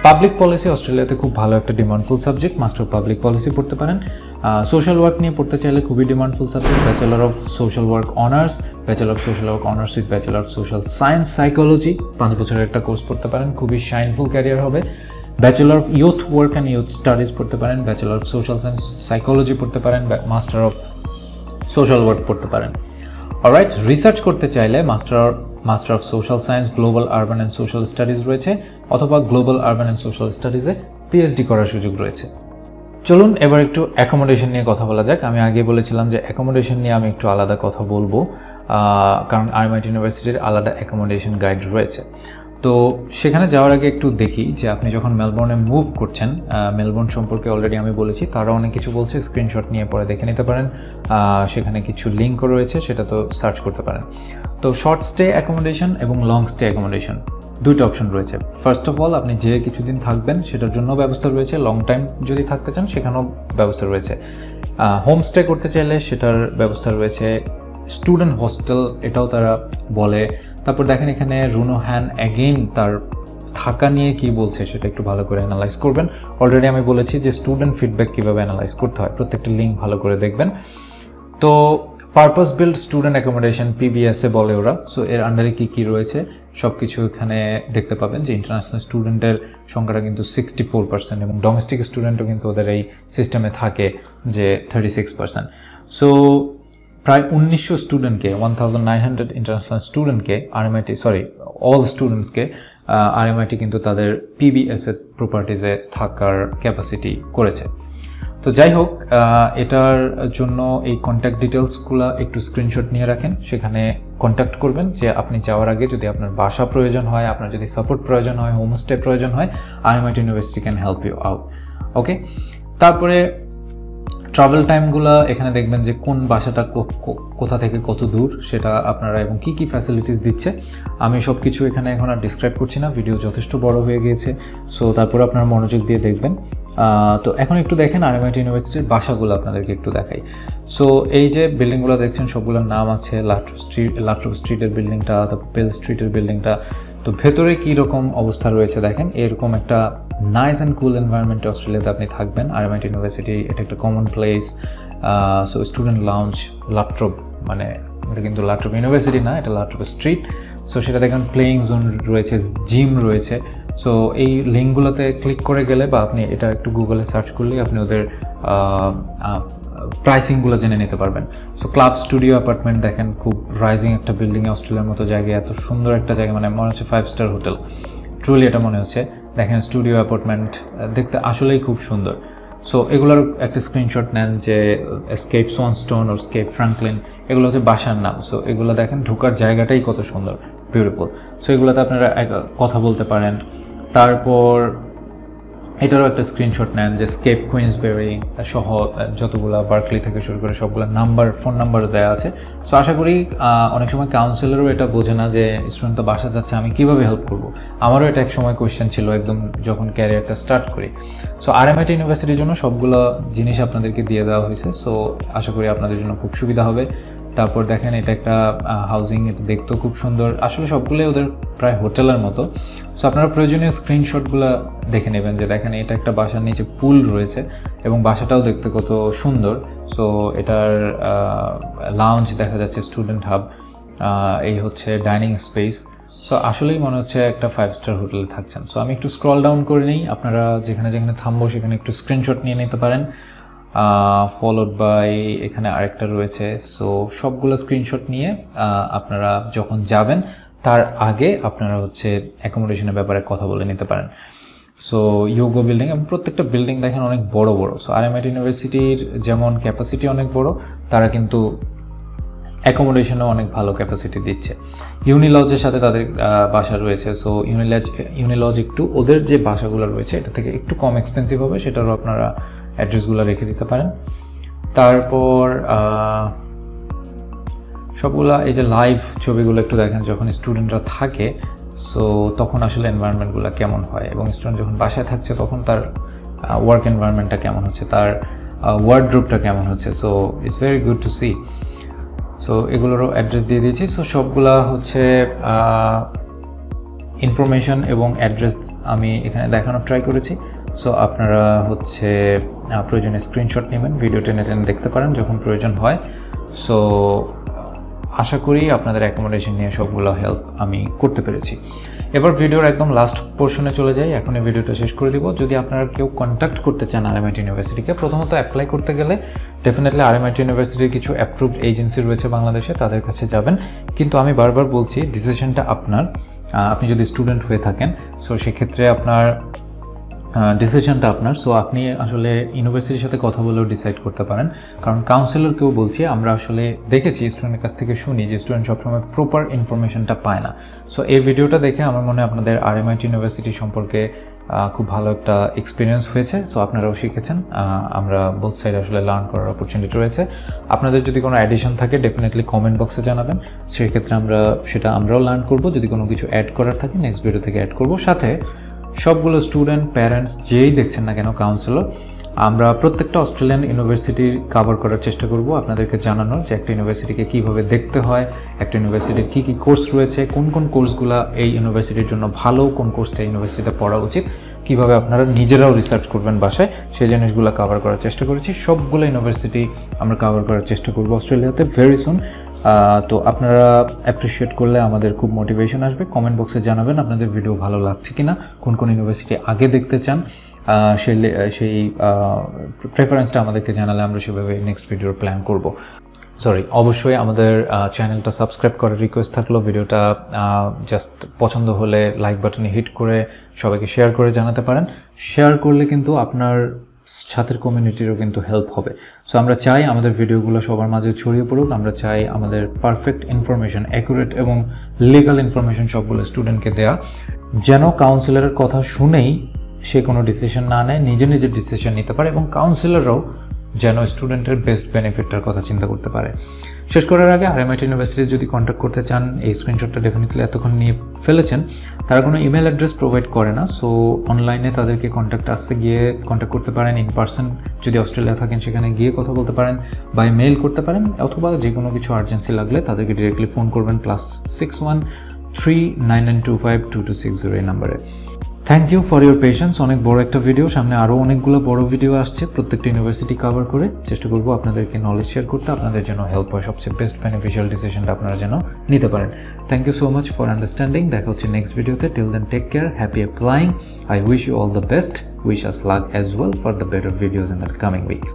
পাবলিক পলিসি অস্ট্রেলিয়াতে খুব ভালো একটা demandful subject, master of public policy পড়তে পারেন। সোশ্যাল ওয়ার্ক নিয়ে পড়তে চাইলে খুবই demandful subject, bachelor of social work honours, bachelor of social work honours with bachelor of social science psychology, 5 বছরের একটা কোর্স পড়তে পারেন, খুবই শাইনফুল ক্যারিয়ার হবে। Bachelor of youth work and youth studies পড়তে পারেন, bachelor of social science psychology পড়তে পারেন, মাস্টার অফ সোশ্যাল ওয়ার্ক পড়তে পারেন। অলরাইট, রিসার্চ করতে চাইলে master of social science global urban and social studies রয়েছে, অথবা গ্লোবাল আরবান অ্যান্ড সোশ্যাল স্টাডিজে পিএইচডি করার সুযোগ রয়েছে। চলুন এবার একটু অ্যাকোমোডেশন নিয়ে কথা বলা যাক। আমি আগে বলেছিলাম যে অ্যাকোমোডেশন নিয়ে আমি একটু আলাদা কথা বলবো, কারণ RMIT ইউনিভার্সিটির আলাদা অ্যাকোমোডেশন গাইড রয়েছে। তো সেখানে যাওয়ার আগে একটু দেখি যে আপনি যখন মেলবোর্নে মুভ করছেন, মেলবোর্ন সম্পর্কে অলরেডি আমি বলেছি, তারা অনেক কিছু বলছে, স্ক্রিনশট নিয়ে পরে দেখে নিতে পারেন। সেখানে কিছু লিঙ্কও রয়েছে, সেটা তো সার্চ করতে পারেন। তো শর্ট স্টে অ্যাকোমোডেশন এবং লং স্টে অ্যাকোমোডেশন দুইটা অপশন রয়েছে। ফার্স্ট অফ অল, আপনি যে কিছুদিন থাকবেন সেটার জন্য ব্যবস্থা রয়েছে, লং টাইম যদি থাকতে চান সেখানেও ব্যবস্থা রয়েছে। হোম স্টে করতে চাইলে সেটার ব্যবস্থা রয়েছে। স্টুডেন্ট হোস্টেল এটাও তারা বলে, তারপর দেখেন এখানে রুনো হ্যান অ্যাগেইন তার থাকা নিয়ে কি বলছে সেটা একটু ভালো করে অ্যানালাইজ করবেন। অলরেডি আমি বলেছি যে স্টুডেন্ট ফিডব্যাক কীভাবে অ্যানালাইজ করতে হয়, প্রত্যেকটা লিঙ্ক ভালো করে দেখবেন। তো পারপাস বিল্ড স্টুডেন্ট অ্যাকোমোডেশন পিবিএসএ বলে ওরা। সো এর আন্ডারে কী কী রয়েছে সব কিছু এখানে দেখতে পাবেন, যে ইন্টারন্যাশনাল স্টুডেন্টের সংখ্যাটা কিন্তু 64% এবং ডোমেস্টিক স্টুডেন্টও কিন্তু ওদের এই সিস্টেমে থাকে যে 36%। সো প্রায় 1900 স্টুডেন্টকে 1900 ইন্টারন্যাশনাল স্টুডেন্টকে অল স্টুডেন্টসকে আরএমআইটি কিন্তু তাদের পিবিএসএ প্রপার্টিজে থাকার ক্যাপাসিটি করেছে। তো যাই হোক, এটার জন্য এই কন্ট্যাক্ট ডিটেলসগুলো একটু স্ক্রিনশট নিয়ে রাখেন, সেখানে কন্ট্যাক্ট করবেন যে আপনি যাওয়ার আগে যদি আপনার বাসা প্রয়োজন হয়, আপনার যদি সাপোর্ট প্রয়োজন হয়, হোমস্টে প্রয়োজন হয়, RMIT university can help you out. Okay, তারপরে ট্রাভেল টাইমগুলো এখানে দেখবেন যে কোন বাসাটা কোথা থেকে কত দূর সেটা আপনারা এবং কি কি ফ্যাসিলিটিস দিচ্ছে। আমি সব কিছু এখানে এখন আর ডিসক্রাইব করছি না, ভিডিও যথেষ্ট বড় হয়ে গিয়েছে। সো তারপর আপনারা মনোযোগ দিয়ে দেখবেন। তো এখন একটু দেখেন আরএমআইটি ইউনিভার্সিটির বাসাগুলো আপনাদেরকে একটু দেখাই। সো এই যে বিল্ডিংগুলো দেখছেন সবগুলোর নাম আছে, লাট্রো স্ট্রিটের বিল্ডিংটা, তারপর বেল স্ট্রিটের বিল্ডিংটা। তো ভেতরে কী রকম অবস্থা রয়েছে দেখেন, এরকম একটা নাইস অ্যান্ড কুল এনভায়রনমেন্টে অস্ট্রেলিয়াতে আপনি থাকবেন। আরএমআইটি ইউনিভার্সিটি এটা একটা common place. So student lounge, La Trobe, মানে এটা কিন্তু লাট্রোব ইউনিভার্সিটি না, এটা লাট্রোব স্ট্রিট। সো সেটা দেখেন প্লেয়িং জোন রয়েছে, জিম রয়েছে। সো এই লিঙ্কগুলোতে ক্লিক করে গেলে বা আপনি এটা একটু গুগলে সার্চ করলেই আপনি ওদের প্রাইসিংগুলো জেনে নিতে পারবেন। সো ক্লাব স্টুডিও অ্যাপার্টমেন্ট দেখেন, খুব রাইজিং একটা বিল্ডিংয়ে অস্ট্রেলিয়ার মতো জায়গায় এত সুন্দর একটা জায়গা, মানে মনে হচ্ছে 5 স্টার হোটেল, ট্রুলি এটা মনে হচ্ছে। দেখেন স্টুডিও অ্যাপার্টমেন্ট দেখতে আসলেই খুব সুন্দর। সো এগুলোর একটা স্ক্রিনশট নেন, যে এসকেপ সোয়ানস্টোন ও এসকেপ ফ্র্যাঙ্কলিন, এগুলো হচ্ছে বাসার নাম। সো এগুলো দেখেন ঢোকার জায়গাটাই কত সুন্দর, বিউটিফুল। সো এগুলোতে আপনারা কথা বলতে পারেন। তারপর এটারও একটা স্ক্রিনশট নেন, যে স্কেপ কুইন্সবেরি সহ যতগুলো বার্কলি থেকে শুরু করে সবগুলো ফোন নাম্বার দেওয়া আছে। সো আশা করি অনেক সময় কাউন্সিলরও এটা বোঝে না যে স্টুডেন্ট তো বাসা যাচ্ছে, আমি কীভাবে হেল্প করব। আমারও এটা এক সময় কোয়েশ্চেন ছিল একদম যখন ক্যারিয়ারটা স্টার্ট করি। সো আরএমআইটি ইউনিভার্সিটির জন্য সবগুলো জিনিস আপনাদেরকে দিয়ে দেওয়া হয়েছে। সো আশা করি আপনাদের জন্য খুব সুবিধা হবে। তারপর দেখেন এটা একটা হাউজিং, এটা দেখতেও খুব সুন্দর, আসলে সবগুলোই ওদের প্রায় হোটেলের মতো। সো আপনারা প্রয়োজনীয় স্ক্রিনশটগুলো দেখে নেবেন, যে দেখেন এটা একটা বাসার নিচে পুল রয়েছে এবং বাসাটাও দেখতে কত সুন্দর। সো এটার লাউঞ্জ দেখা যাচ্ছে, স্টুডেন্ট হাব, এই হচ্ছে ডাইনিং স্পেস। সো আসলেই মনে হচ্ছে একটা 5 স্টার হোটেলে থাকছেন। সো আমি একটু স্ক্রল ডাউন করে নিই, আপনারা যেখানে যেখানে থামবো সেখানে একটু স্ক্রিনশট নিয়ে নিতে পারেন। ফলোড বাই এখানে আরেকটা রয়েছে। সো সবগুলো স্ক্রিনশট নিয়ে আপনারা যখন যাবেন তার আগে আপনারা হচ্ছে অ্যাকোমোডেশনের ব্যাপারে কথা বলে নিতে পারেন। সো ইয়োগো বিল্ডিং এবং প্রত্যেকটা বিল্ডিং দেখেন অনেক বড় বড়। সো আরএমআইটি ইউনিভার্সিটির যেমন ক্যাপাসিটি অনেক বড়, তারা কিন্তু অ্যাকোমোডেশনও অনেক ভালো ক্যাপাসিটি দিচ্ছে। ইউনিলজের সাথে তাদের বাসা রয়েছে। সো ইউনিলজ একটু ওদের যে বাসাগুলো রয়েছে এটা থেকে একটু কম এক্সপেন্সিভ হবে, সেটারও আপনারা অ্যাড্রেসগুলো রেখে দিতে পারেন। তারপর সবগুলা এই যে লাইভ ছবিগুলো একটু দেখেন, যখন স্টুডেন্টরা থাকে সো তখন আসলে এনভায়রনমেন্টগুলো কেমন হয়, এবং স্টুডেন্ট যখন বাসায় থাকছে তখন তার ওয়ার্ক এনভায়রনমেন্টটা কেমন হচ্ছে, তার ওয়ার্ডরোবটা কেমন হচ্ছে। So it's very good to see. So এগুলোরও অ্যাড্রেস দিয়ে দিয়েছি। সো সবগুলা হচ্ছে ইনফরমেশন এবং অ্যাড্রেস আমি এখানে দেখানোর ট্রাই করেছি। সো আপনারা হচ্ছে প্রয়োজনে স্ক্রিনশট নেবেন, ভিডিও টেনে টেনে দেখতে পারেন যখন প্রয়োজন হয়। সো আশা করি আপনাদের অ্যাকোমোডেশন নিয়ে সবগুলো হেল্প আমি করতে পেরেছি। এবার ভিডিওর একদম লাস্ট পোর্শনে চলে যাই, এখন এই ভিডিওটা শেষ করে দিব। যদি আপনারা কেউ কন্ট্যাক্ট করতে চান আরএমআইটি ইউনিভার্সিটিকে, প্রথমত অ্যাপ্লাই করতে গেলে ডেফিনেটলি আরএমআইটি ইউনিভার্সিটির কিছু অ্যাপ্রুভড এজেন্সি রয়েছে বাংলাদেশে, তাদের কাছে যাবেন। কিন্তু আমি বারবার বলছি ডিসিশনটা আপনার। আপনি যদি স্টুডেন্ট হয়ে থাকেন সো সেক্ষেত্রে আপনার ডিসিশনটা আপনার। সো আপনি আসলে ইউনিভার্সিটির সাথে কথা বলেও ডিসাইড করতে পারেন, কারণ কাউন্সিলরকেও বলছি, আমরা আসলে দেখেছি স্টুডেন্টের কাছ থেকে শুনি যে স্টুডেন্ট সবসময় প্রপার ইনফরমেশনটা পায় না। সো এই ভিডিওটা দেখে আমার মনে হয় আপনাদের আরএমআইটি ইউনিভার্সিটি সম্পর্কে খুব ভালো একটা এক্সপিরিয়েন্স হয়েছে। সো আপনারাও শিখেছেন, আমরা বোথ সাইড আসলে লার্ন করার অপরচুনিটি রয়েছে। আপনাদের যদি কোনো অ্যাডিশন থাকে ডেফিনেটলি কমেন্ট বক্সে জানাবেন, সেই ক্ষেত্রে আমরাও লার্ন করব। যদি কোনো কিছু অ্যাড করার থাকে নেক্সট ভিডিও থেকে অ্যাড করব। সাথে সবগুলো স্টুডেন্ট, প্যারেন্টস যেই দেখছেন না কেন, কাউন্সিলর, আমরা প্রত্যেকটা অস্ট্রেলিয়ান ইউনিভার্সিটি কভার করার চেষ্টা করব, আপনাদেরকে জানানোর যে একটা ইউনিভার্সিটিকে কীভাবে দেখতে হয়, একটা ইউনিভার্সিটির কী কী কোর্স রয়েছে, কোন কোন কোর্সগুলো এই ইউনিভার্সিটির জন্য ভালো, কোন কোর্সটা ইউনিভার্সিটিতে পড়া উচিত, কীভাবে আপনারা নিজেরাও রিসার্চ করবেন বাসায়, সেই জিনিসগুলো কভার করার চেষ্টা করেছি। সবগুলো ইউনিভার্সিটি আমরা কভার করার চেষ্টা করব অস্ট্রেলিয়াতে ভেরি সুন। তো আপনারা অ্যাপ্রিসিয়েট করলে আমাদের খুব মোটিভেশন আসবে। কমেন্ট বক্সে জানাবেন আপনাদের ভিডিও ভালো লাগছে কিনা, কোন কোন ইউনিভার্সিটি আগে দেখতে চান, সেই প্রেফারেন্সটা আমাদেরকে জানালে আমরা সেভাবে নেক্সট ভিডিওর প্ল্যান করব। অবশ্যই আমাদের চ্যানেলটা সাবস্ক্রাইব করার রিকোয়েস্ট থাকলো। ভিডিওটা জাস্ট পছন্দ হলে লাইক বাটনে হিট করে সবাইকে শেয়ার করে জানাতে পারেন। শেয়ার করলে কিন্তু আপনার সাথের কমিউনিটিরও কিন্তু হেল্প হবে। সো আমরা চাই আমাদের ভিডিওগুলো সবার মাঝে ছড়িয়ে পড়ুক। আমরা চাই আমাদের পারফেক্ট ইনফরমেশন, অ্যাকুরেট এবং লিগাল ইনফরমেশন সবগুলো স্টুডেন্টকে দেয়া, যেন কাউন্সিলরের কথা শুনেই সে কোনো ডিসিশন না নেয়, নিজে নিজের ডিসিশন নিতে পারে, এবং কাউন্সিলররাও যেন স্টুডেন্টের বেস্ট বেনিফিটটার কথা চিন্তা করতে পারে। শেষ করার আগে RMIT ইউনিভার্সিটি যদি কন্ট্যাক্ট করতে চান, এই স্ক্রিনশটটা ডেফিনেটলি এতক্ষণ নিয়ে ফেলেছেন, তারা কোনো ইমেল অ্যাড্রেস প্রোভাইড করে না। সো অনলাইনে তাদেরকে কন্ট্যাক্ট আসতে গিয়ে কন্ট্যাক্ট করতে পারেন, ইন পার্সন যদি অস্ট্রেলিয়া থাকেন সেখানে গিয়ে কথা বলতে পারেন, বাই মেইল করতে পারেন, অথবা যে কোনো কিছু আর্জেন্সি লাগলে তাদেরকে ডিরেক্টলি ফোন করবেন +61 39252260 এই নাম্বারে। Thank you for your patience. অনেক বড় একটা ভিডিও, সামনে আরও অনেকগুলো বড় ভিডিও আসছে, প্রত্যেকটা ইউনিভার্সিটি কভার করে চেষ্টা করবো আপনাদেরকে নলেজ শেয়ার করতে, আপনাদের জন্য হেল্প হয়, সবচেয়ে বেস্ট বেনিফিশিয়াল ডিসিশনটা আপনারা যেন নিতে পারেন। Thank you so much for understanding. দেখা হচ্ছে নেক্সট ভিডিওতে। Till then take care, happy applying. I wish you all the best, wish us luck as well for the better videos in the coming weeks.